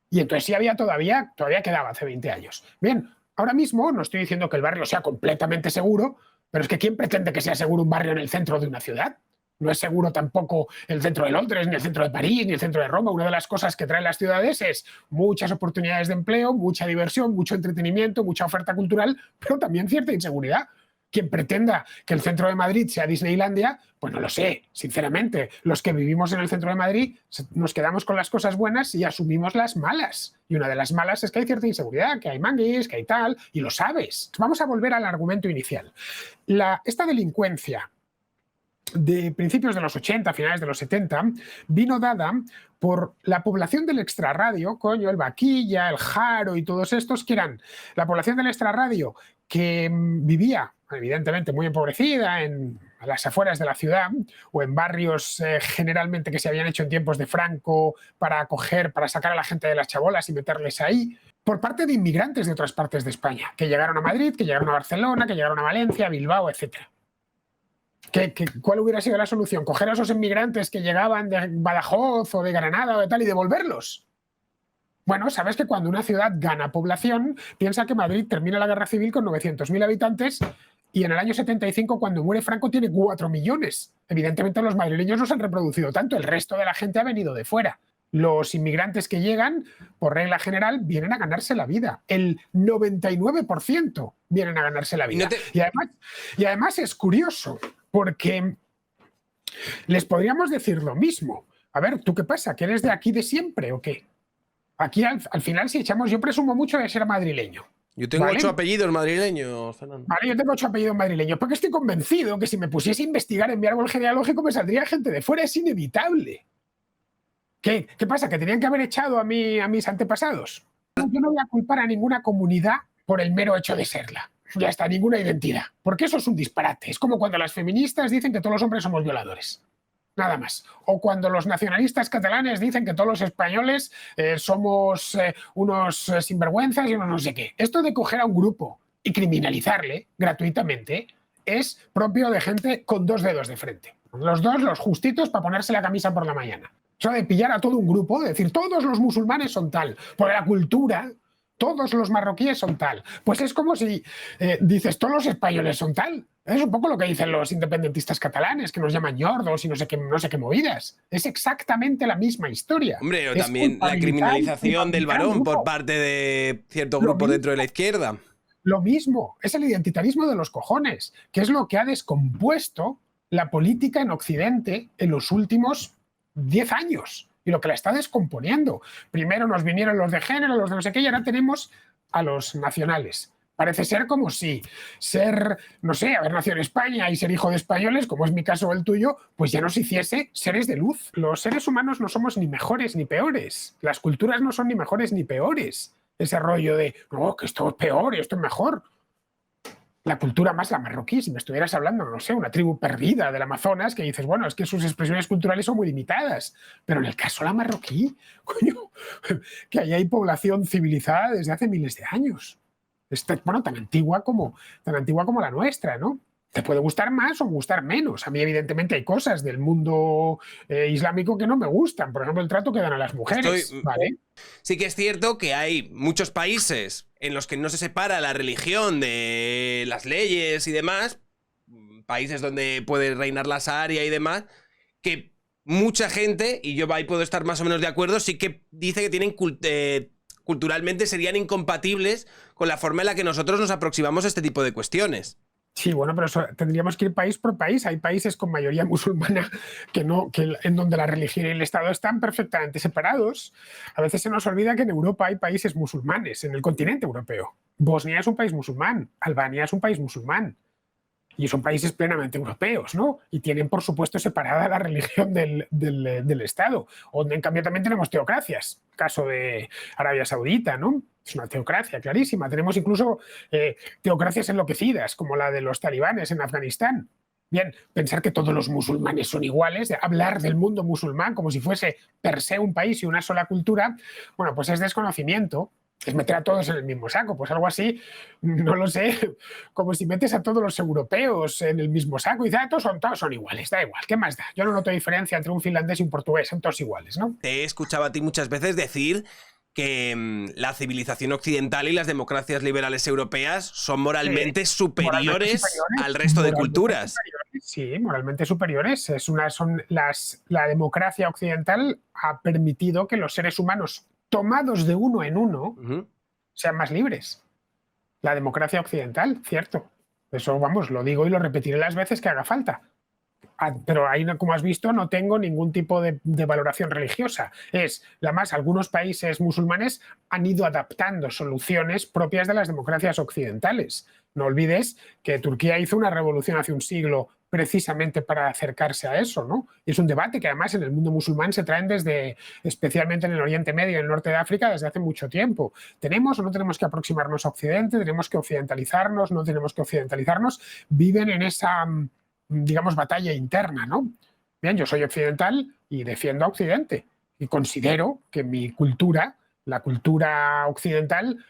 Y entonces sí había todavía quedaba hace 20 años. Bien, ahora mismo no estoy diciendo que el barrio sea completamente seguro, pero es que ¿quién pretende que sea seguro un barrio en el centro de una ciudad? No es seguro tampoco el centro de Londres, ni el centro de París, ni el centro de Roma. Una de las cosas que traen las ciudades es muchas oportunidades de empleo, mucha diversión, mucho entretenimiento, mucha oferta cultural, pero también cierta inseguridad. Quien pretenda que el centro de Madrid sea Disneylandia, pues no lo sé, sinceramente. Los que vivimos en el centro de Madrid nos quedamos con las cosas buenas y asumimos las malas. Y una de las malas es que hay cierta inseguridad, que hay manguis, que hay tal, y lo sabes. Vamos a volver al argumento inicial. Esta delincuencia de principios de los 80, finales de los 70, vino dada por la población del extrarradio, coño, el Vaquilla, el Jaro y todos estos, que eran la población del extrarradio que vivía, evidentemente, muy empobrecida a las afueras de la ciudad o en barrios generalmente que se habían hecho en tiempos de Franco para sacar a la gente de las chabolas y meterles ahí, por parte de inmigrantes de otras partes de España, que llegaron a Madrid, que llegaron a Barcelona, que llegaron a Valencia, a Bilbao, etcétera. ¿Cuál hubiera sido la solución? ¿Coger a esos inmigrantes que llegaban de Badajoz o de Granada o de tal y devolverlos? Bueno, sabes que cuando una ciudad gana población, piensa que Madrid termina la guerra civil con 900.000 habitantes y en el año 75, cuando muere Franco, tiene 4 millones. Evidentemente los madrileños no se han reproducido tanto, el resto de la gente ha venido de fuera. Los inmigrantes que llegan, por regla general, vienen a ganarse la vida. El 99% vienen a ganarse la vida. Y además es curioso, porque les podríamos decir lo mismo. A ver, ¿tú qué pasa? ¿Que eres de aquí de siempre o qué? Aquí al final, si echamos, yo presumo mucho de ser madrileño. Yo tengo 8 apellidos madrileños, Fernando. Vale, yo tengo 8 apellidos madrileños, porque estoy convencido que si me pusiese a investigar en mi árbol genealógico me saldría gente de fuera, es inevitable. ¿Qué pasa? ¿Que tenían que haber echado a mis antepasados? Yo no voy a culpar a ninguna comunidad por el mero hecho de serla. Ya está, ninguna identidad. Porque eso es un disparate. Es como cuando las feministas dicen que todos los hombres somos violadores. Nada más. O cuando los nacionalistas catalanes dicen que todos los españoles somos unos sinvergüenzas y unos no sé qué. Esto de coger a un grupo y criminalizarle gratuitamente es propio de gente con 2 dedos de frente. Los 2, los justitos, para ponerse la camisa por la mañana. Eso de pillar a todo un grupo, de decir todos los musulmanes son tal, por la cultura, todos los marroquíes son tal. Pues es como si dices todos los españoles son tal. Es un poco lo que dicen los independentistas catalanes, que nos llaman ñordos y no sé qué movidas. Es exactamente la misma historia. Hombre, o Es también la criminalización del varón por parte de ciertos grupos dentro de la izquierda. Lo mismo, es el identitarismo de los cojones, que es lo que ha descompuesto la política en Occidente en los últimos 10 años y lo que la está descomponiendo. Primero nos vinieron los de género, los de no sé qué, y ahora tenemos a los nacionales. Parece ser como si ser, no sé, haber nacido en España y ser hijo de españoles, como es mi caso o el tuyo, pues ya nos hiciese seres de luz. Los seres humanos no somos ni mejores ni peores. Las culturas no son ni mejores ni peores. Ese rollo de, no, que esto es peor y esto es mejor. La cultura más la marroquí, si me estuvieras hablando, no sé, una tribu perdida del Amazonas, que dices, bueno, es que sus expresiones culturales son muy limitadas. Pero en el caso de la marroquí, coño, que ahí hay población civilizada desde hace miles de años. Bueno, tan antigua como la nuestra, ¿no? Te puede gustar más o gustar menos. A mí, evidentemente, hay cosas del mundo islámico que no me gustan. Por ejemplo, el trato que dan a las mujeres. ¿Vale? Sí que es cierto que hay muchos países en los que no se separa la religión de las leyes y demás, países donde puede reinar la Sharia y demás, que mucha gente, y yo ahí puedo estar más o menos de acuerdo, sí que dice que tienen culturalmente serían incompatibles con la forma en la que nosotros nos aproximamos a este tipo de cuestiones. Sí, bueno, pero tendríamos que ir país por país. Hay países con mayoría musulmana en donde la religión y el Estado están perfectamente separados. A veces se nos olvida que en Europa hay países musulmanes, en el continente europeo. Bosnia es un país musulmán, Albania es un país musulmán. Y son países plenamente europeos, ¿no? Y tienen, por supuesto, separada la religión del Estado. Donde, en cambio, también tenemos teocracias. Caso de Arabia Saudita, ¿no? Es una teocracia clarísima. Tenemos incluso teocracias enloquecidas, como la de los talibanes en Afganistán. Bien, pensar que todos los musulmanes son iguales, hablar del mundo musulmán como si fuese per se un país y una sola cultura, bueno, pues es desconocimiento. Es meter a todos en el mismo saco, pues algo así, no lo sé, como si metes a todos los europeos en el mismo saco y dices, todos son iguales, da igual, ¿qué más da? Yo no noto diferencia entre un finlandés y un portugués, son todos iguales, ¿no? Te he escuchado a ti muchas veces decir que la civilización occidental y las democracias liberales europeas son moralmente superiores al resto de culturas. Sí, moralmente superiores. La democracia occidental ha permitido que los seres humanos tomados de uno en uno, sean más libres. La democracia occidental, cierto. Eso, vamos, lo digo y lo repetiré las veces que haga falta. Pero ahí, como has visto, no tengo ningún tipo de valoración religiosa. Algunos países musulmanes han ido adaptando soluciones propias de las democracias occidentales. No olvides que Turquía hizo una revolución hace un siglo precisamente para acercarse a eso, ¿no? Y es un debate que además en el mundo musulmán se traen especialmente en el Oriente Medio y en el norte de África, desde hace mucho tiempo. ¿Tenemos o no tenemos que aproximarnos a Occidente? ¿Tenemos que occidentalizarnos? ¿No tenemos que occidentalizarnos? Viven en esa, digamos, batalla interna, ¿no? Bien, yo soy occidental y defiendo a Occidente y considero que mi cultura, la cultura occidental,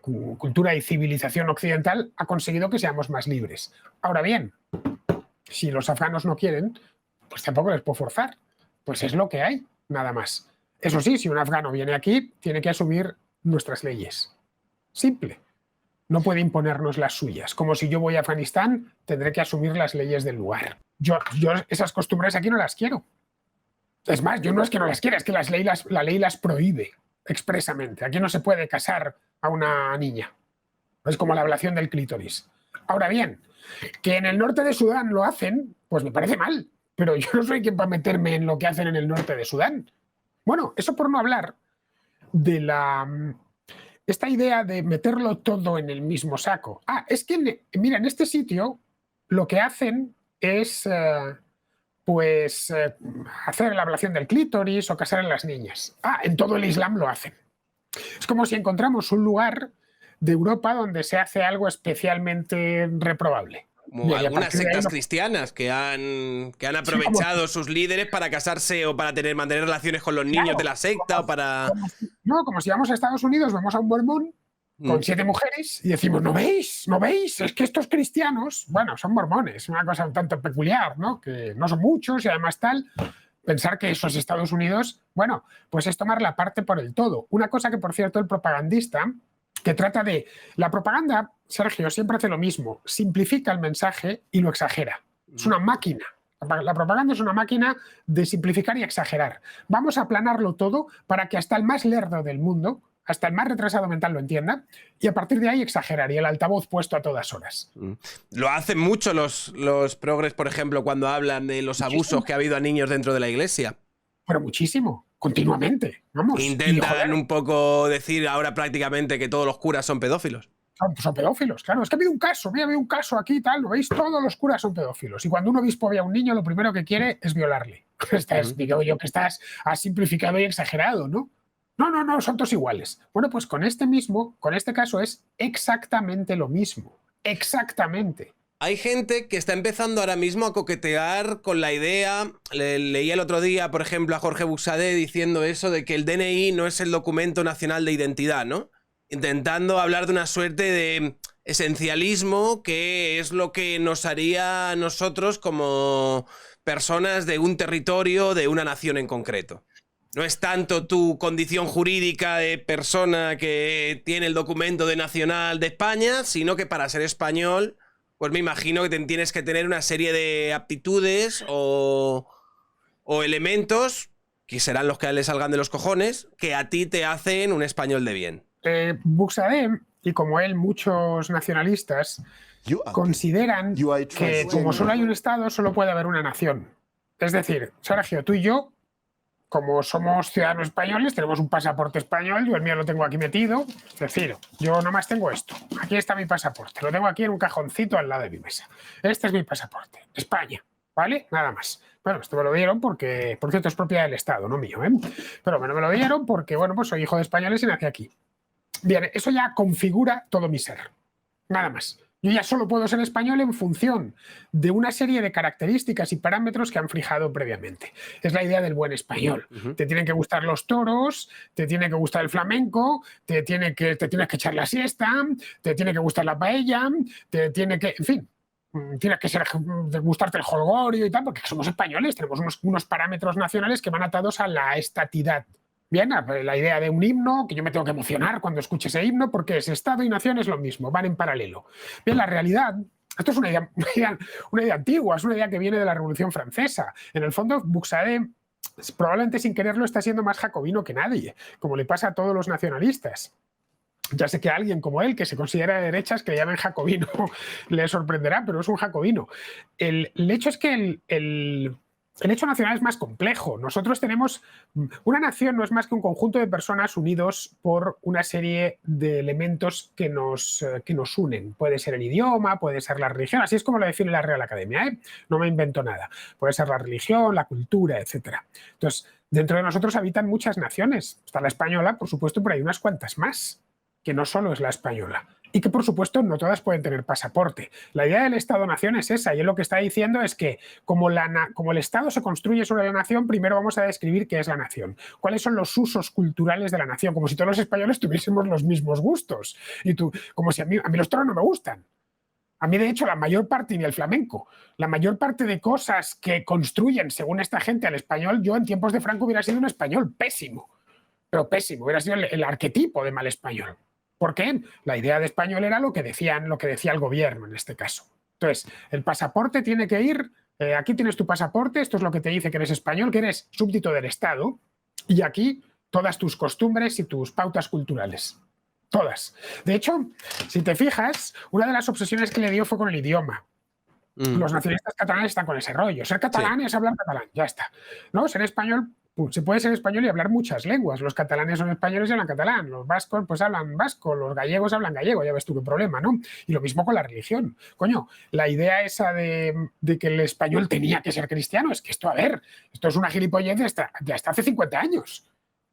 cultura y civilización occidental, ha conseguido que seamos más libres. Ahora bien, si los afganos no quieren, pues tampoco les puedo forzar. Pues es lo que hay, nada más. Eso sí, si un afgano viene aquí, tiene que asumir nuestras leyes. Simple. No puede imponernos las suyas. Como si yo voy a Afganistán, tendré que asumir las leyes del lugar. Yo esas costumbres aquí no las quiero. Es más, yo no es que no las quiera, es que la ley las prohíbe expresamente. Aquí no se puede casar a una niña. Es como la ablación del clítoris. Ahora bien, que en el norte de Sudán lo hacen, pues me parece mal. Pero yo no soy quien para meterme en lo que hacen en el norte de Sudán. Bueno, eso por no hablar de esta idea de meterlo todo en el mismo saco. Es que, mira, en este sitio lo que hacen es hacer la ablación del clítoris o casar a las niñas. En todo el Islam lo hacen. Es como si encontramos un lugar de Europa donde se hace algo especialmente reprobable. Como algunas sectas cristianas que han aprovechado sus líderes para casarse o para mantener relaciones con los niños de la secta o para... Como si vamos a Estados Unidos, vamos a un mormón con 7 mujeres y decimos, ¿no veis? ¿No veis? Es que estos cristianos, bueno, son mormones, una cosa un tanto peculiar, ¿no? Que no son muchos y además tal, Pensar que eso es Estados Unidos, bueno, pues es tomar la parte por el todo. Una cosa que, por cierto, el propagandista, que trata de... La propaganda, Sergio, siempre hace lo mismo, simplifica el mensaje y lo exagera. Es una máquina. La propaganda es una máquina de simplificar y exagerar. Vamos a aplanarlo todo para que hasta el más lerdo del mundo, hasta el más retrasado mental lo entienda, y a partir de ahí exagerar, y el altavoz puesto a todas horas. Lo hacen mucho los progres, por ejemplo, cuando hablan de los abusos que ha habido a niños dentro de la iglesia. Pero muchísimo, continuamente. Vamos. Intentan un poco decir ahora prácticamente que todos los curas son pedófilos. Son pedófilos, claro. Es que ha habido un caso, mira, ha habido un caso aquí, tal, ¿lo veis? Todos los curas son pedófilos. Y cuando un obispo ve a un niño, lo primero que quiere es violarle. Digo yo que has simplificado y exagerado, ¿no? No, son todos iguales. Bueno, pues con este caso es exactamente lo mismo. Exactamente. Hay gente que está empezando ahora mismo a coquetear con la idea. Leí el otro día, por ejemplo, a Jorge Buxadé diciendo eso de que el DNI no es el documento nacional de identidad, ¿no? Intentando hablar de una suerte de esencialismo que es lo que nos haría a nosotros como personas de un territorio, de una nación en concreto. No es tanto tu condición jurídica de persona que tiene el documento de nacional de España, sino que para ser español, pues me imagino que tienes que tener una serie de aptitudes o elementos, que serán los que le salgan de los cojones, que a ti te hacen un español de bien. Buxadé, y como él, muchos nacionalistas consideran que como solo hay un Estado, solo puede haber una nación. Es decir, Sergio, tú y yo, como somos ciudadanos españoles, tenemos un pasaporte español, yo el mío lo tengo aquí metido, es decir, yo nomás tengo esto, aquí está mi pasaporte, lo tengo aquí en un cajoncito al lado de mi mesa. Este es mi pasaporte, España, ¿vale? Nada más. Bueno, esto me lo dieron porque, por cierto, es propiedad del Estado, no mío, ¿eh? Pero bueno, me lo dieron porque, bueno, pues soy hijo de españoles y nací aquí. Bien, eso ya configura todo mi ser, nada más. Yo ya solo puedo ser español en función de una serie de características y parámetros que han fijado previamente. Es la idea del buen español. Te tienen que gustar los toros, te tiene que gustar el flamenco, te tienes que echar la siesta, te tiene que gustar la paella, te tiene que... En fin, tienes que gustarte el jolgorio y tal, porque somos españoles, tenemos unos parámetros nacionales que van atados a la estatidad. Bien, la idea de un himno, que yo me tengo que emocionar cuando escuche ese himno, porque es Estado y nación es lo mismo, van en paralelo. Bien, la realidad, esto es una idea antigua, es una idea que viene de la Revolución Francesa. En el fondo, Buxadé, probablemente sin quererlo, está siendo más jacobino que nadie, como le pasa a todos los nacionalistas. Ya sé que a alguien como él, que se considera de derechas, que le llamen jacobino, le sorprenderá, pero es un jacobino. El hecho es que el hecho nacional es más complejo. Nosotros tenemos... Una nación no es más que un conjunto de personas unidos por una serie de elementos que nos unen. Puede ser el idioma, puede ser la religión, así es como lo define la Real Academia, ¿eh? No me invento nada. Puede ser la religión, la cultura, etc. Entonces, dentro de nosotros habitan muchas naciones. Está la española, por supuesto, pero hay unas cuantas más, que no solo es la española. Y que, por supuesto, no todas pueden tener pasaporte. La idea del Estado-nación es esa, y él lo que está diciendo es que como el Estado se construye sobre la nación, primero vamos a describir qué es la nación, cuáles son los usos culturales de la nación, como si todos los españoles tuviésemos los mismos gustos, como si a mí los toros no me gustan. A mí, de hecho, la mayor parte, ni el flamenco, la mayor parte de cosas que construyen, según esta gente, al español, yo en tiempos de Franco hubiera sido un español pésimo, pero pésimo, hubiera sido el arquetipo de mal español. ¿Por qué? La idea de español era lo que decía el gobierno en este caso. Entonces, el pasaporte tiene que ir, aquí tienes tu pasaporte, esto es lo que te dice que eres español, que eres súbdito del Estado, y aquí todas tus costumbres y tus pautas culturales. Todas. De hecho, si te fijas, una de las obsesiones que le dio fue con el idioma. Los nacionalistas catalanes están con ese rollo. Ser catalán es hablar catalán, ya está. ¿No? Ser español... Se puede ser español y hablar muchas lenguas. Los catalanes son españoles y hablan catalán. Los vascos pues hablan vasco. Los gallegos hablan gallego. Ya ves tú qué problema, ¿no? Y lo mismo con la religión. Coño, la idea esa de que el español tenía que ser cristiano, es que esto, a ver, esto es una gilipollez de hasta hace 50 años.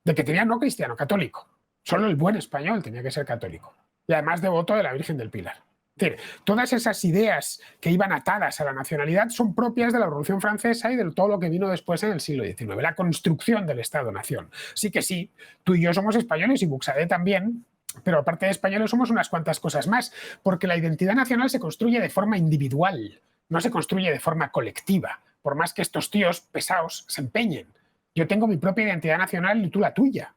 De que tenía no cristiano, católico. Solo el buen español tenía que ser católico. Y además devoto de la Virgen del Pilar. Es decir, todas esas ideas que iban atadas a la nacionalidad son propias de la Revolución Francesa y de todo lo que vino después en el siglo XIX, la construcción del Estado-nación. Sí que sí, tú y yo somos españoles y Buxadé también, pero aparte de españoles somos unas cuantas cosas más, porque la identidad nacional se construye de forma individual, no se construye de forma colectiva. por más que estos tíos pesados se empeñen. Yo tengo mi propia identidad nacional y tú la tuya.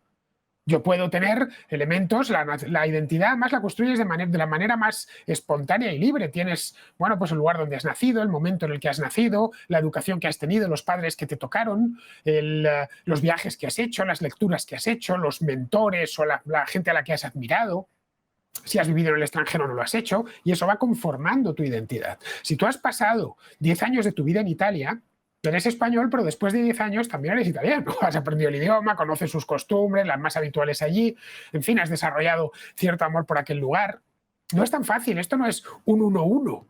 Yo puedo tener elementos, la identidad más la construyes de la manera más espontánea y libre. Tienes, bueno, pues el lugar donde has nacido, el momento en el que has nacido, la educación que has tenido, los padres que te tocaron, los viajes que has hecho, las lecturas que has hecho, los mentores o la gente a la que has admirado. Si has vivido en el extranjero no lo has hecho, y eso va conformando tu identidad. Si tú has pasado 10 años de tu vida en Italia, eres español, pero después de 10 años también eres italiano. Has aprendido el idioma, conoces sus costumbres, las más habituales allí. En fin, has desarrollado cierto amor por aquel lugar. No es tan fácil, esto no es un 1-1.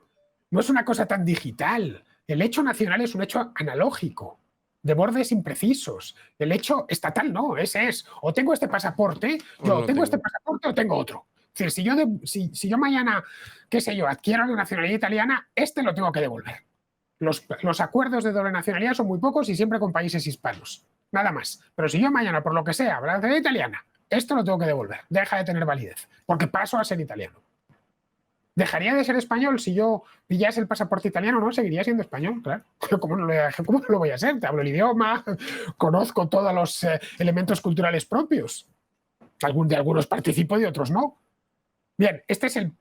No es una cosa tan digital. El hecho nacional es un hecho analógico, de bordes imprecisos. El hecho estatal no, ese es. O tengo este pasaporte, o tengo este pasaporte o tengo otro. Es decir, si yo mañana, qué sé yo, adquiero la nacionalidad italiana, este lo tengo que devolver. Los acuerdos de doble nacionalidad son muy pocos y siempre con países hispanos. Nada más. Pero si yo mañana, por lo que sea, hablo de nacionalidad italiana, esto lo tengo que devolver. Deja de tener validez. Porque paso a ser italiano. ¿Dejaría de ser español si yo pillase el pasaporte italiano? No, seguiría siendo español, claro. ¿Cómo no lo voy a ser? Te hablo el idioma, conozco todos los elementos culturales propios. De algunos participo y de otros no. Bien, este es el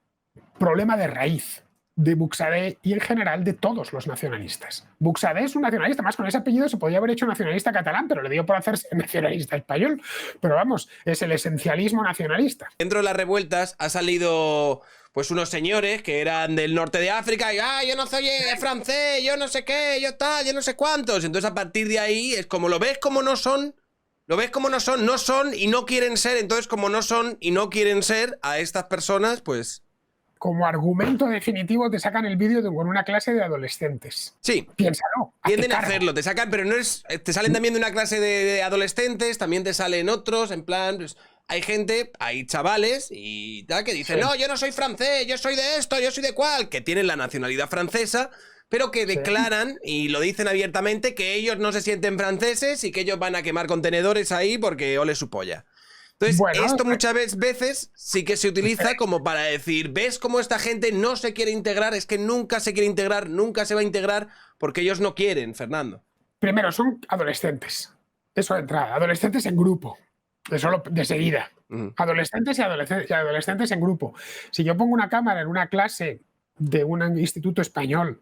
problema de raíz de Buxadé y en general de todos los nacionalistas. Buxadé es un nacionalista, más con ese apellido se podía haber hecho nacionalista catalán, pero le dio por hacerse nacionalista español. Pero vamos, es el esencialismo nacionalista. Dentro de las revueltas ha salido pues unos señores que eran del norte de África y yo no soy francés, yo no sé qué, yo tal, yo no sé cuántos. Entonces a partir de ahí es como lo ves como no son. ¿Lo ves como no son y no quieren ser? Entonces, como no son y no quieren ser, a estas personas, pues... Como argumento definitivo te sacan el vídeo con una clase de adolescentes. Sí. Piénsalo. Tienden a hacerlo, te sacan, pero no es... Te salen también de una clase de adolescentes, también te salen otros, en plan... Pues, hay gente, hay chavales y tal, que dicen, no, yo no soy francés, yo soy de esto, yo soy de cual, que tienen la nacionalidad francesa, pero que declaran y lo dicen abiertamente que ellos no se sienten franceses y que ellos van a quemar contenedores ahí porque ole su polla. Entonces, bueno, esto muchas veces sí que se utiliza como para decir, ¿ves cómo esta gente no se quiere integrar? Es que nunca se quiere integrar, nunca se va a integrar porque ellos no quieren, Fernando. Primero, son adolescentes. Eso de entrada. Adolescentes en grupo. Eso de seguida. Adolescentes y adolescentes en grupo. Si yo pongo una cámara en una clase de un instituto español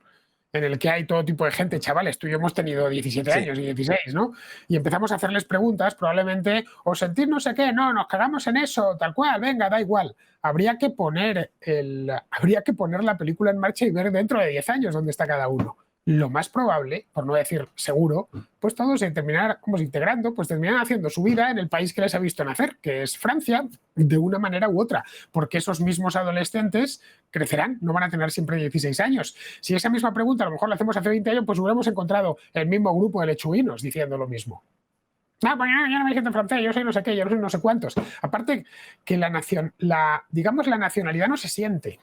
en el que hay todo tipo de gente, chavales, tú y yo hemos tenido 17 años y 16, ¿no? Y empezamos a hacerles preguntas, probablemente, o sentir no sé qué, no, nos cagamos en eso, tal cual, venga, da igual. Habría que poner la película en marcha y ver dentro de 10 años dónde está cada uno. Lo más probable, por no decir seguro, pues todos se terminarán integrando, pues terminarán haciendo su vida en el país que les ha visto nacer, que es Francia, de una manera u otra, porque esos mismos adolescentes crecerán, no van a tener siempre 16 años. Si esa misma pregunta a lo mejor la hacemos hace 20 años, pues hubiéramos encontrado el mismo grupo de lechuguinos diciendo lo mismo. No, pues yo no me siento francés, yo soy no sé qué, yo soy no sé cuántos. Aparte que la nacionalidad no se siente.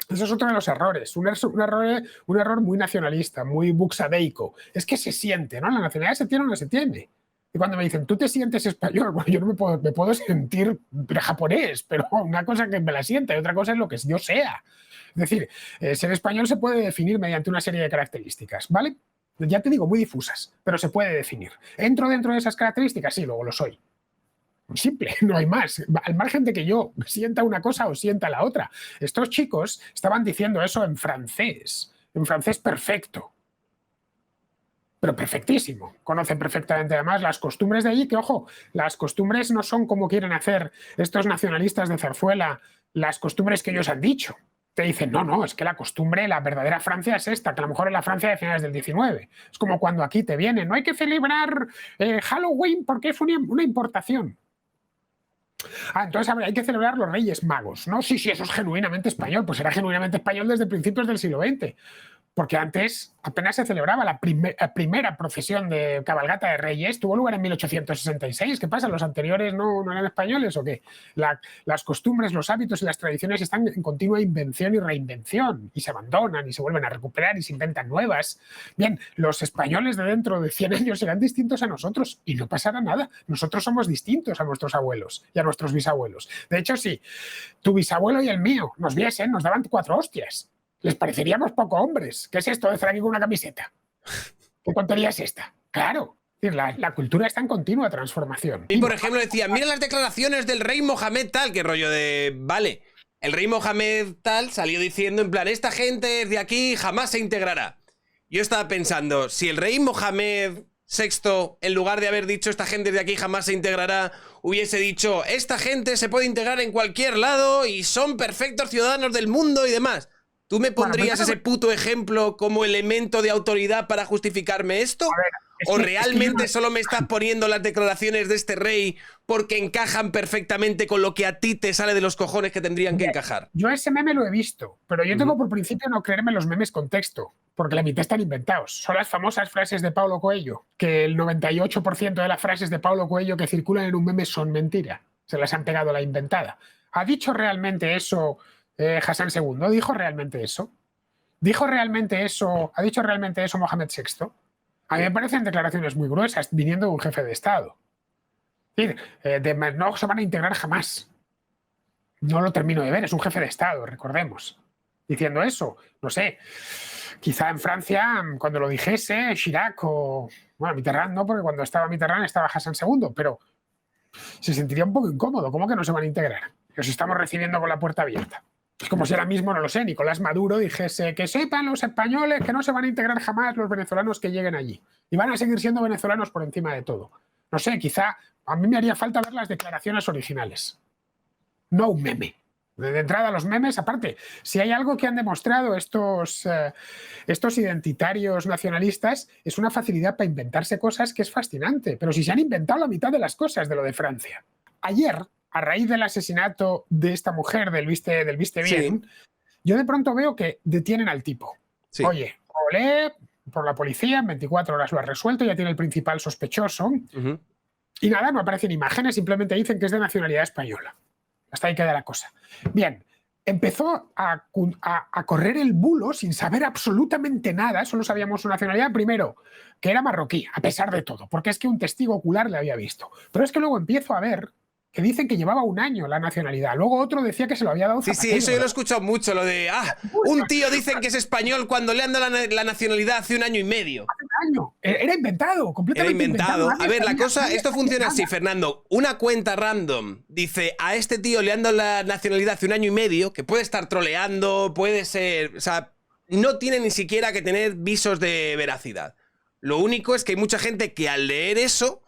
Eso es otro de los errores, un error muy nacionalista, muy buxadeico. Es que se siente, ¿no? La nacionalidad se tiene o no se tiene. Y cuando me dicen, ¿tú te sientes español? Bueno, yo no me puedo sentir japonés, pero una cosa que me la sienta y otra cosa es lo que yo sea. Es decir, ser español se puede definir mediante una serie de características, ¿vale? Ya te digo, muy difusas, pero se puede definir. ¿Entro dentro de esas características? Sí, luego lo soy. Simple, no hay más. Al margen de que yo sienta una cosa o sienta la otra. Estos chicos estaban diciendo eso en francés perfecto. Pero perfectísimo. Conocen perfectamente además las costumbres de allí, que ojo, las costumbres no son como quieren hacer estos nacionalistas de Zarzuela, las costumbres que ellos han dicho. Te dicen, no, es que la costumbre, la verdadera Francia es esta, que a lo mejor es la Francia de finales del 19. Es como cuando aquí te vienen, no hay que celebrar Halloween porque es una importación. Entonces hay que celebrar los Reyes Magos, ¿no? Sí, eso es genuinamente español. Pues era genuinamente español desde principios del siglo XX. Porque antes apenas se celebraba la primera procesión de cabalgata de Reyes, tuvo lugar en 1866. ¿Qué pasa? ¿Los anteriores no eran españoles o qué? Las costumbres, los hábitos y las tradiciones están en continua invención y reinvención y se abandonan y se vuelven a recuperar y se inventan nuevas. Bien, los españoles de dentro de 100 años serán distintos a nosotros y no pasará nada. Nosotros somos distintos a nuestros abuelos y a nuestros bisabuelos. De hecho, si tu bisabuelo y el mío nos viesen, nos daban 4 hostias. Les pareceríamos poco hombres. ¿Qué es esto de estar aquí con una camiseta? ¿Qué tontería es esta? Claro. La cultura está en continua transformación. Y por ejemplo decía, mira las declaraciones del rey Mohamed tal, que rollo de... Vale, el rey Mohamed tal salió diciendo en plan, esta gente de aquí jamás se integrará. Yo estaba pensando, si el rey Mohamed VI, en lugar de haber dicho esta gente de aquí jamás se integrará, hubiese dicho, esta gente se puede integrar en cualquier lado y son perfectos ciudadanos del mundo y demás. ¿Tú me pondrías ese puto ejemplo como elemento de autoridad para justificarme esto? A ver, ¿O realmente solo me estás poniendo las declaraciones de este rey porque encajan perfectamente con lo que a ti te sale de los cojones que tendrían que encajar? Yo ese meme lo he visto, pero yo tengo por principio no creerme los memes con texto, porque la mitad están inventados. Son las famosas frases de Paulo Coelho, que el 98% de las frases de Paulo Coelho que circulan en un meme son mentira. Se las han pegado a la inventada. ¿Ha dicho realmente eso Hassan II? ¿Dijo realmente eso? ¿Dijo realmente eso? ¿Ha dicho realmente eso Mohamed VI? A mí me parecen declaraciones muy gruesas viniendo de un jefe de Estado. Es decir, no se van a integrar jamás. No lo termino de ver, es un jefe de Estado, recordemos. Diciendo eso, no sé, quizá en Francia, cuando lo dijese Chirac o, bueno, Mitterrand no, porque cuando estaba Mitterrand estaba Hassan II, pero se sentiría un poco incómodo. ¿Cómo que no se van a integrar? Los estamos recibiendo con la puerta abierta. Es como si ahora mismo, no lo sé, Nicolás Maduro dijese que sepan los españoles que no se van a integrar jamás los venezolanos que lleguen allí. Y van a seguir siendo venezolanos por encima de todo. No sé, quizá a mí me haría falta ver las declaraciones originales. No un meme. De entrada, los memes, aparte, si hay algo que han demostrado estos identitarios nacionalistas, es una facilidad para inventarse cosas que es fascinante. Pero si se han inventado la mitad de las cosas de lo de Francia. Ayer, a raíz del asesinato de esta mujer, del viste bien, sí, yo de pronto veo que detienen al tipo. Sí. Oye, olé por la policía, en 24 horas lo ha resuelto, ya tiene el principal sospechoso. Y nada, no aparecen imágenes, simplemente dicen que es de nacionalidad española. Hasta ahí queda la cosa. Bien, empezó a correr el bulo sin saber absolutamente nada, solo sabíamos su nacionalidad, primero, que era marroquí, a pesar de todo, porque es que un testigo ocular le había visto. Pero es que luego empiezo a ver que dicen que llevaba un año la nacionalidad. Luego otro decía que se lo había dado Zapatero. Sí, eso yo lo he escuchado mucho, lo de, un tío dicen que es español cuando le han dado la nacionalidad hace un año y medio. Hace un año. Era inventado, completamente inventado. A ver, la cosa, esto funciona así, Fernando. Una cuenta random dice, a este tío le han dado la nacionalidad hace un año y medio, que puede estar troleando, puede ser, o sea, no tiene ni siquiera que tener visos de veracidad. Lo único es que hay mucha gente que al leer eso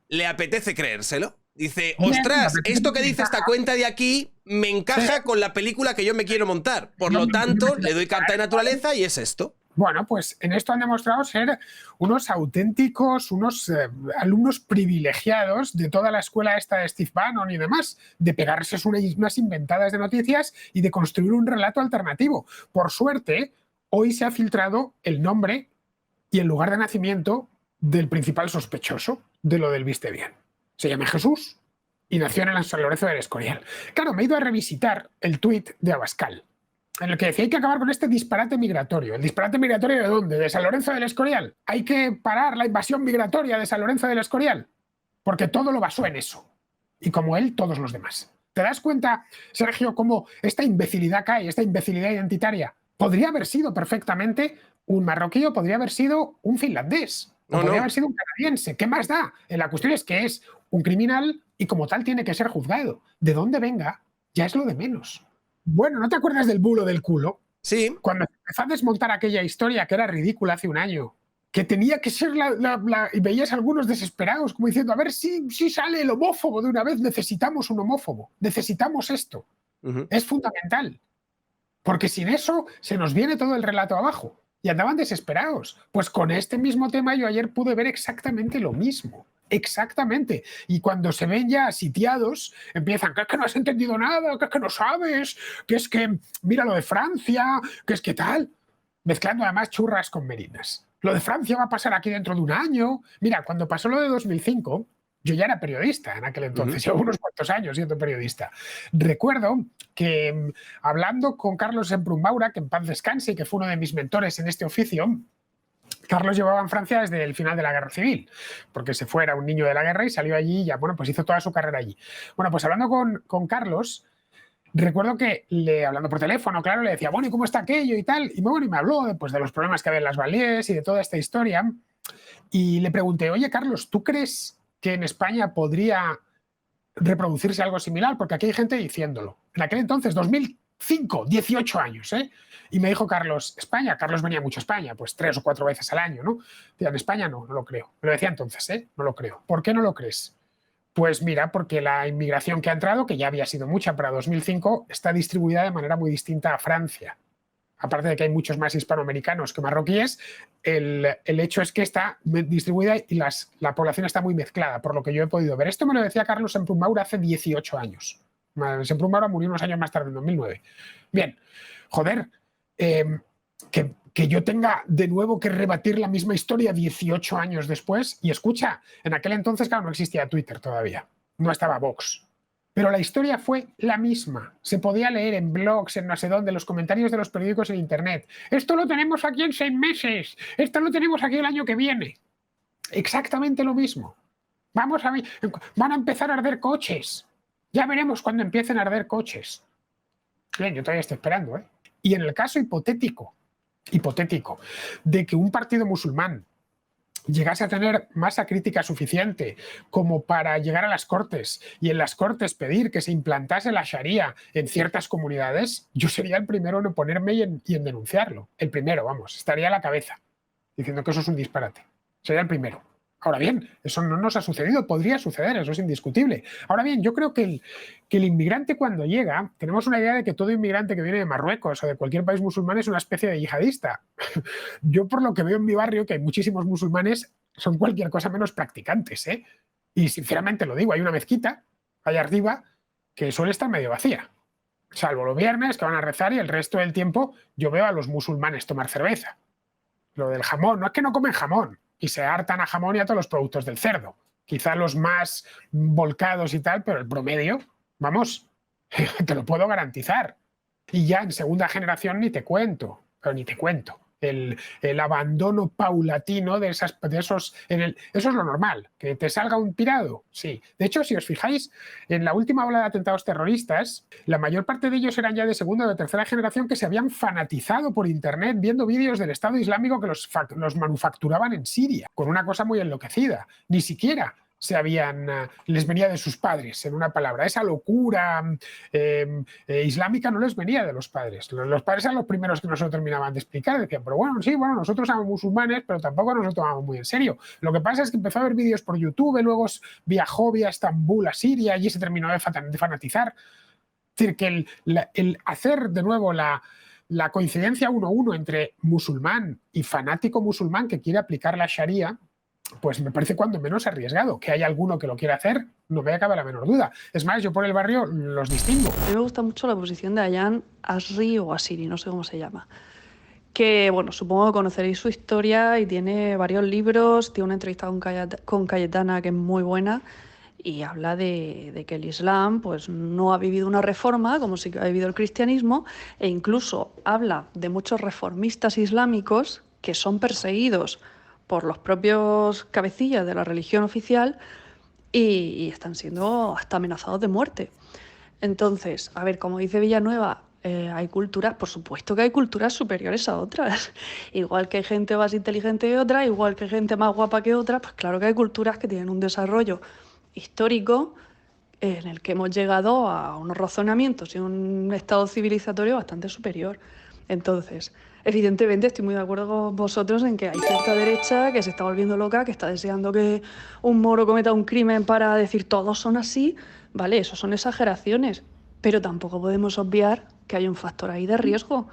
le apetece creérselo. Dice, ostras, esto que dice esta cuenta de aquí me encaja con la película que yo me quiero montar. Por lo tanto, le doy carta de naturaleza y es esto. Bueno, pues en esto han demostrado ser unos auténticos, unos alumnos privilegiados de toda la escuela esta de Steve Bannon y demás, de pegarse unas inventadas de noticias y de construir un relato alternativo. Por suerte, hoy se ha filtrado el nombre y el lugar de nacimiento del principal sospechoso de lo del viste bien. Se llama Jesús y nació en San Lorenzo del Escorial. Claro, me he ido a revisitar el tuit de Abascal, en el que decía hay que acabar con este disparate migratorio. ¿El disparate migratorio de dónde? ¿De San Lorenzo del Escorial? Hay que parar la invasión migratoria de San Lorenzo del Escorial, porque todo lo basó en eso. Y como él, todos los demás. ¿Te das cuenta, Sergio, cómo esta imbecilidad cae, esta imbecilidad identitaria? Podría haber sido perfectamente un marroquí o podría haber sido un finlandés. O podría haber sido un canadiense. ¿Qué más da? La cuestión es que es un criminal y como tal tiene que ser juzgado. De dónde venga, ya es lo de menos. Bueno, ¿no te acuerdas del bulo del culo? Sí. Cuando empezó a desmontar aquella historia que era ridícula hace un año, que tenía que ser y veías a algunos desesperados como diciendo, a ver si sale el homófobo de una vez, necesitamos un homófobo, necesitamos esto. Es fundamental. Porque sin eso se nos viene todo el relato abajo. Y andaban desesperados. Pues con este mismo tema yo ayer pude ver exactamente lo mismo. Exactamente. Y cuando se ven ya sitiados, empiezan, que es que no has entendido nada, que es que no sabes, que es que mira lo de Francia, que es que tal. Mezclando además churras con merinas. Lo de Francia va a pasar aquí dentro de un año. Mira, cuando pasó lo de 2005... Yo ya era periodista en aquel entonces, llevo unos cuantos años siendo periodista. Recuerdo que hablando con Carlos Emprumbaura, que en paz descanse, que fue uno de mis mentores en este oficio, Carlos llevaba en Francia desde el final de la Guerra Civil, porque se fue, era un niño de la guerra y salió allí y ya, bueno, pues hizo toda su carrera allí. Bueno, pues hablando con Carlos, recuerdo que, hablando por teléfono, claro, le decía, bueno, ¿y cómo está aquello y tal? Y bueno, y me habló pues, de los problemas que había en las Baleares y de toda esta historia. Y le pregunté, oye, Carlos, ¿tú crees que en España podría reproducirse algo similar? Porque aquí hay gente diciéndolo. En aquel entonces, 2005, 18 años, ¿eh? Y me dijo Carlos, España. Carlos venía mucho a España, pues 3 o 4 veces al año, ¿no? En España no lo creo. Me lo decía entonces, ¿eh? No lo creo. ¿Por qué no lo crees? Pues mira, porque la inmigración que ha entrado, que ya había sido mucha para 2005, está distribuida de manera muy distinta a Francia. Aparte de que hay muchos más hispanoamericanos que marroquíes, el hecho es que está distribuida y la población está muy mezclada, por lo que yo he podido ver. Esto me lo decía Carlos Semprún-Maura hace 18 años. Semprún-Maura murió unos años más tarde, en 2009. Bien, joder, que yo tenga de nuevo que rebatir la misma historia 18 años después. Y escucha, en aquel entonces, claro, no existía Twitter todavía, no estaba Vox. Pero la historia fue la misma. Se podía leer en blogs, en no sé dónde, los comentarios de los periódicos en internet. Esto lo tenemos aquí en 6 meses. Esto lo tenemos aquí el año que viene. Exactamente lo mismo. Van a empezar a arder coches. Ya veremos cuando empiecen a arder coches. Bien, yo todavía estoy esperando, ¿eh? Y en el caso hipotético de que un partido musulmán llegase a tener masa crítica suficiente como para llegar a las Cortes y en las Cortes pedir que se implantase la Sharia en ciertas comunidades, yo sería el primero en oponerme y en denunciarlo. El primero, vamos, estaría a la cabeza diciendo que eso es un disparate. Sería el primero. Ahora bien, eso no nos ha sucedido, podría suceder, eso es indiscutible. Ahora bien, yo creo que el inmigrante cuando llega, tenemos una idea de que todo inmigrante que viene de Marruecos o de cualquier país musulmán es una especie de yihadista. Yo por lo que veo en mi barrio, que hay muchísimos musulmanes, son cualquier cosa menos practicantes, ¿eh? Y sinceramente lo digo, hay una mezquita allá arriba que suele estar medio vacía. Salvo los viernes que van a rezar y el resto del tiempo yo veo a los musulmanes tomar cerveza. Lo del jamón, no es que no comen jamón, y se hartan a jamón y a todos los productos del cerdo. Quizá los más volcados y tal, pero el promedio, vamos, te lo puedo garantizar. Y ya en segunda generación ni te cuento, pero ni te cuento. El abandono paulatino de esos... eso es lo normal, que te salga un pirado, sí. De hecho, si os fijáis, en la última ola de atentados terroristas, la mayor parte de ellos eran ya de segunda o de tercera generación que se habían fanatizado por internet viendo vídeos del Estado Islámico que los manufacturaban en Siria, con una cosa muy enloquecida. Ni siquiera les venía de sus padres, en una palabra. Esa locura islámica no les venía de los padres. Los padres eran los primeros que no se lo terminaban de explicar. Decían, pero bueno, sí, bueno, nosotros somos musulmanes, pero tampoco nos lo tomamos muy en serio. Lo que pasa es que empezó a ver vídeos por YouTube, luego viajó vía Estambul a Siria, allí se terminó de fanatizar. Es decir, que el hacer de nuevo la coincidencia 1-1 entre musulmán y fanático musulmán que quiere aplicar la Sharia, pues me parece cuando menos arriesgado. Que hay alguno que lo quiera hacer, no me cabe la menor duda. Es más, yo por el barrio los distingo. A mí me gusta mucho la posición de Ayaan Asri o Asiri, no sé cómo se llama. Que, bueno, supongo que conoceréis su historia y tiene varios libros, tiene una entrevista con Cayetana que es muy buena y habla de que el Islam pues, no ha vivido una reforma como sí que ha vivido el cristianismo e incluso habla de muchos reformistas islámicos que son perseguidos por los propios cabecillas de la religión oficial y están siendo hasta amenazados de muerte. Entonces, a ver, como dice Villanueva, hay culturas, por supuesto que hay culturas superiores a otras. Igual que hay gente más inteligente que otra, igual que hay gente más guapa que otra, pues claro que hay culturas que tienen un desarrollo histórico en el que hemos llegado a unos razonamientos y un estado civilizatorio bastante superior. Entonces, evidentemente estoy muy de acuerdo con vosotros en que hay cierta derecha que se está volviendo loca, que está deseando que un moro cometa un crimen para decir todos son así. Vale, eso son exageraciones, pero tampoco podemos obviar que hay un factor ahí de riesgo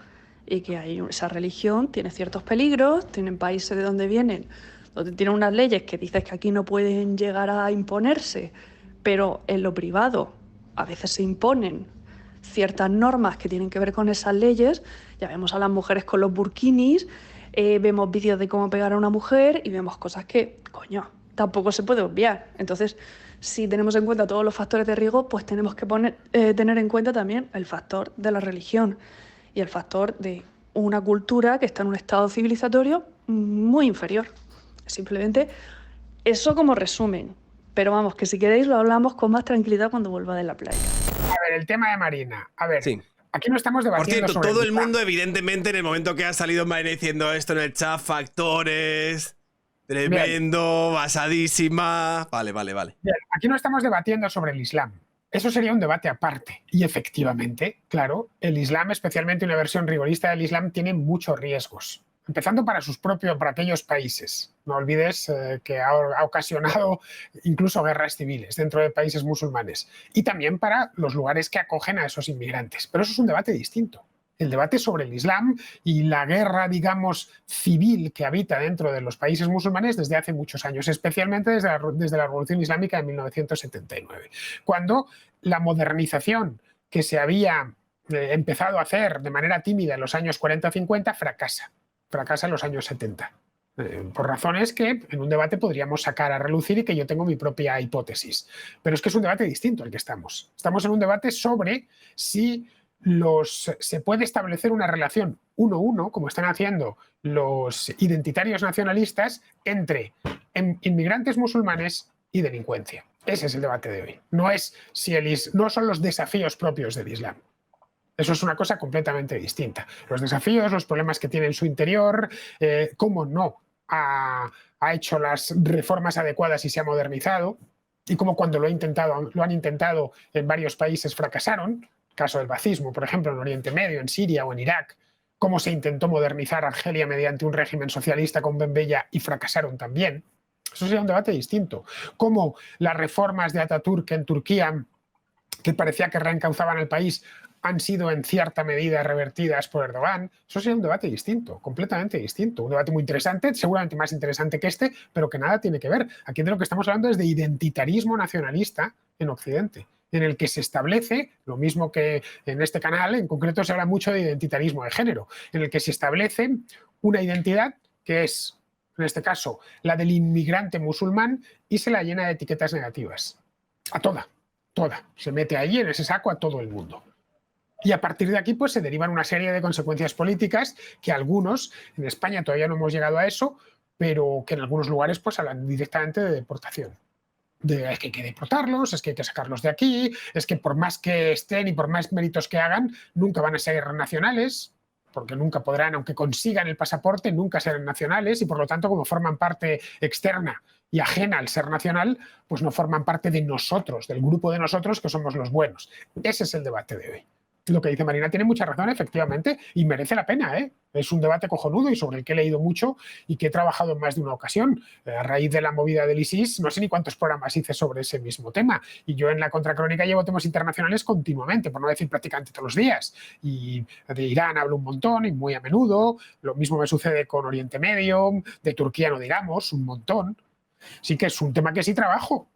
y que esa religión tiene ciertos peligros, tienen países de donde vienen, donde tienen unas leyes que dices que aquí no pueden llegar a imponerse, pero en lo privado a veces se imponen ciertas normas que tienen que ver con esas leyes. Ya vemos a las mujeres con los burkinis, vemos vídeos de cómo pegar a una mujer y vemos cosas que, coño, tampoco se puede obviar. Entonces, si tenemos en cuenta todos los factores de riesgo, pues tenemos que tener en cuenta también el factor de la religión y el factor de una cultura que está en un estado civilizatorio muy inferior. Simplemente eso como resumen. Pero vamos, que si queréis lo hablamos con más tranquilidad cuando vuelva de la playa. A ver, el tema de Marina. A ver, sí. Aquí no estamos debatiendo. Por cierto, sobre todo el mundo, evidentemente, en el momento que ha salido Marina diciendo esto en el chat, factores. Tremendo, basadísima. Vale. Bien, aquí no estamos debatiendo sobre el Islam. Eso sería un debate aparte. Y efectivamente, claro, el Islam, especialmente una versión rigorista del Islam, tiene muchos riesgos. Empezando para aquellos países. No olvides que ha ocasionado incluso guerras civiles dentro de países musulmanes. Y también para los lugares que acogen a esos inmigrantes. Pero eso es un debate distinto. El debate sobre el Islam y la guerra, digamos, civil que habita dentro de los países musulmanes desde hace muchos años, especialmente desde la Revolución Islámica de 1979, cuando la modernización que se había empezado a hacer de manera tímida en los años 40-50 fracasa en los años 70. Por razones que en un debate podríamos sacar a relucir y que yo tengo mi propia hipótesis. Pero es que es un debate distinto al que estamos. Estamos en un debate sobre si se puede establecer una relación 1-1, como están haciendo los identitarios nacionalistas, entre inmigrantes musulmanes y delincuencia. Ese es el debate de hoy. No son los desafíos propios del Islam. Eso es una cosa completamente distinta. Los desafíos, los problemas que tiene en su interior, cómo no ha hecho las reformas adecuadas y se ha modernizado, y cómo cuando lo han intentado en varios países fracasaron. Caso del baazismo, por ejemplo, en Oriente Medio, en Siria o en Irak, cómo se intentó modernizar Argelia mediante un régimen socialista con Ben Bella y fracasaron también. Eso sería un debate distinto. Cómo las reformas de Atatürk en Turquía, que parecía que reencauzaban el país, han sido en cierta medida revertidas por Erdogan. Eso sería un debate distinto, completamente distinto. Un debate muy interesante, seguramente más interesante que este, pero que nada tiene que ver. Aquí de lo que estamos hablando es de identitarismo nacionalista en Occidente, en el que se establece, lo mismo que en este canal, en concreto se habla mucho de identitarismo de género, en el que se establece una identidad que es, en este caso, la del inmigrante musulmán y se la llena de etiquetas negativas. A toda. Se mete ahí en ese saco a todo el mundo. Y a partir de aquí pues se derivan una serie de consecuencias políticas que algunos, en España todavía no hemos llegado a eso, pero que en algunos lugares pues hablan directamente de deportación. Es que hay que deportarlos, es que hay que sacarlos de aquí, es que por más que estén y por más méritos que hagan, nunca van a ser nacionales, porque nunca podrán, aunque consigan el pasaporte, nunca serán nacionales y por lo tanto, como forman parte externa y ajena al ser nacional, pues no forman parte de nosotros, del grupo de nosotros que somos los buenos. Ese es el debate de hoy. Lo que dice Marina tiene mucha razón, efectivamente, y merece la pena, ¿eh? Es un debate cojonudo y sobre el que he leído mucho y que he trabajado en más de una ocasión. A raíz de la movida del ISIS, no sé ni cuántos programas hice sobre ese mismo tema. Y yo en la Contracrónica llevo temas internacionales continuamente, por no decir prácticamente todos los días. Y de Irán hablo un montón y muy a menudo. Lo mismo me sucede con Oriente Medio, de Turquía no digamos, un montón. Sí que es un tema que sí trabajo,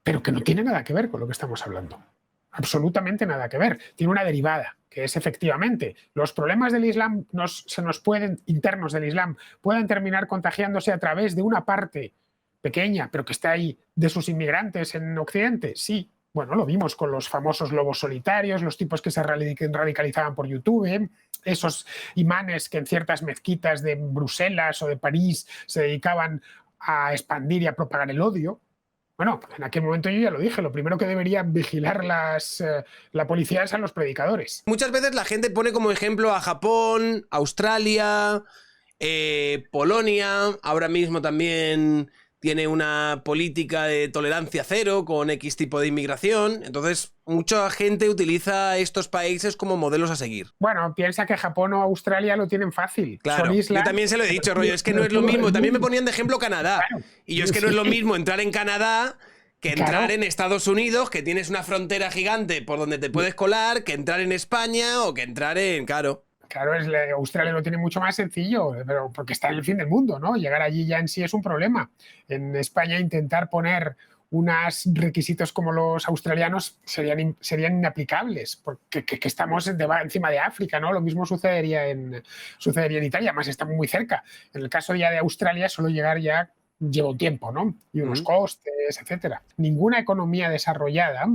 pero que no tiene nada que ver con lo que estamos hablando. Absolutamente nada que ver. Tiene una derivada, que es efectivamente los problemas del Islam internos del Islam pueden terminar contagiándose a través de una parte pequeña, pero que está ahí, de sus inmigrantes en Occidente. Sí, bueno, lo vimos con los famosos lobos solitarios, los tipos que se radicalizaban por YouTube, esos imanes que en ciertas mezquitas de Bruselas o de París se dedicaban a expandir y a propagar el odio. Bueno, en aquel momento yo ya lo dije, lo primero que debería vigilar la policía es a los predicadores. Muchas veces la gente pone como ejemplo a Japón, Australia, Polonia, ahora mismo también tiene una política de tolerancia cero con X tipo de inmigración, entonces mucha gente utiliza estos países como modelos a seguir. Bueno, piensa que Japón o Australia lo tienen fácil. Claro, son islas, yo también se lo he dicho, rollo, es que no es lo mismo. También me ponían de ejemplo Canadá. Claro. Y yo es que no es lo mismo entrar en Canadá que entrar Claro. en Estados Unidos, que tienes una frontera gigante por donde te puedes colar, que entrar en España o que entrar en... Claro. Claro, Australia lo tiene mucho más sencillo, pero porque está en el fin del mundo, ¿no? Llegar allí ya en sí es un problema. En España intentar poner unos requisitos como los australianos serían inaplicables, porque que estamos encima de África, ¿no? Lo mismo sucedería en Italia, además estamos muy cerca. En el caso ya de Australia, solo llegar ya lleva un tiempo, ¿no? Y unos costes, etcétera. Ninguna economía desarrollada,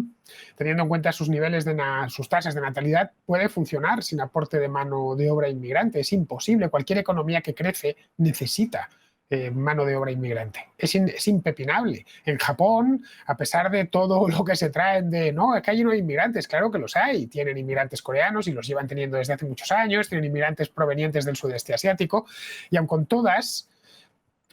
teniendo en cuenta sus niveles sus tasas de natalidad, puede funcionar sin aporte de mano de obra inmigrante. Es imposible. Cualquier economía que crece necesita mano de obra inmigrante. Es impepinable. En Japón, a pesar de todo lo que se traen de, no, es que hay no inmigrantes, claro que los hay. Tienen inmigrantes coreanos y los llevan teniendo desde hace muchos años, tienen inmigrantes provenientes del sudeste asiático, y aun con todas,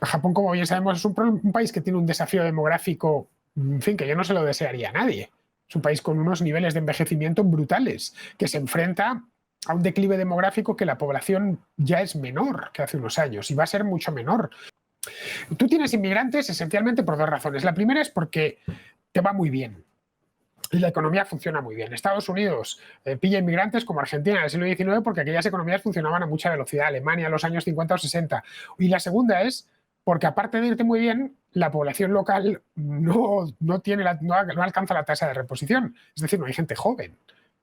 Japón, como bien sabemos, es un país que tiene un desafío demográfico, en fin, que yo no se lo desearía a nadie. Es un país con unos niveles de envejecimiento brutales, que se enfrenta a un declive demográfico que la población ya es menor que hace unos años y va a ser mucho menor. Tú tienes inmigrantes esencialmente por dos razones. La primera es porque te va muy bien y la economía funciona muy bien. Estados Unidos pilla inmigrantes como Argentina en el siglo XIX porque aquellas economías funcionaban a mucha velocidad, Alemania en los años 50 o 60. Y la segunda es porque, aparte de irte muy bien, la población local no alcanza la tasa de reposición. Es decir, no hay gente joven.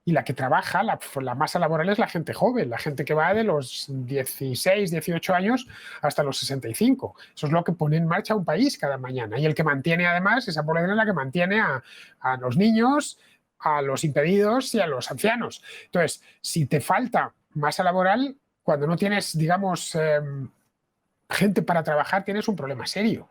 Y la que trabaja, la masa laboral es la gente joven, la gente que va de los 16, 18 años hasta los 65. Eso es lo que pone en marcha un país cada mañana. Y el que mantiene, además, esa población es la que mantiene a los niños, a los impedidos y a los ancianos. Entonces, si te falta masa laboral, cuando no tienes, digamos, gente para trabajar, tienes un problema serio.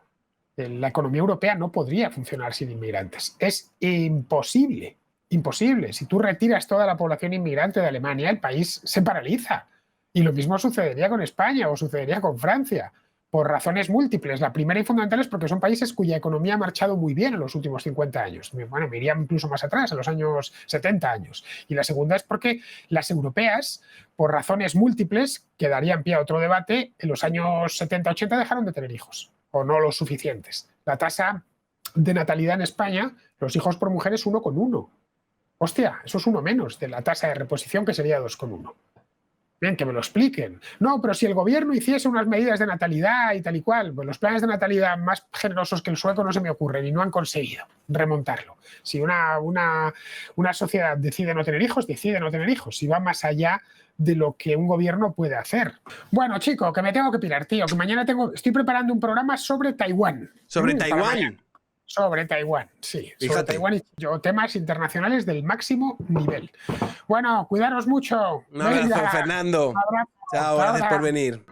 La economía europea no podría funcionar sin inmigrantes. Es imposible. Imposible. Si tú retiras toda la población inmigrante de Alemania, el país se paraliza. Y lo mismo sucedería con España o sucedería con Francia, por razones múltiples. La primera y fundamental es porque son países cuya economía ha marchado muy bien en los últimos 50 años. Bueno, me iría incluso más atrás, en los años 70 años. Y la segunda es porque las europeas, por razones múltiples, que darían pie a otro debate, en los años 70-80 dejaron de tener hijos, o no los suficientes. La tasa de natalidad en España, los hijos por mujer es 1,1. Hostia, eso es uno menos de la tasa de reposición, que sería 2,1. Bien, que me lo expliquen. No, pero si el gobierno hiciese unas medidas de natalidad y tal y cual, pues los planes de natalidad más generosos que el sueco no se me ocurren y no han conseguido remontarlo. Si una sociedad decide no tener hijos, decide no tener hijos. Si va más allá de lo que un gobierno puede hacer. Bueno, chico, que me tengo que pirar, tío, que mañana estoy preparando un programa sobre Taiwán. ¿Sobre Taiwán? Sobre Taiwán, sí. Fíjate. Sobre Taiwán y temas internacionales del máximo nivel. Bueno, cuidaros mucho. Un abrazo, Venga, Fernando. un abrazo. Chao, gracias por venir.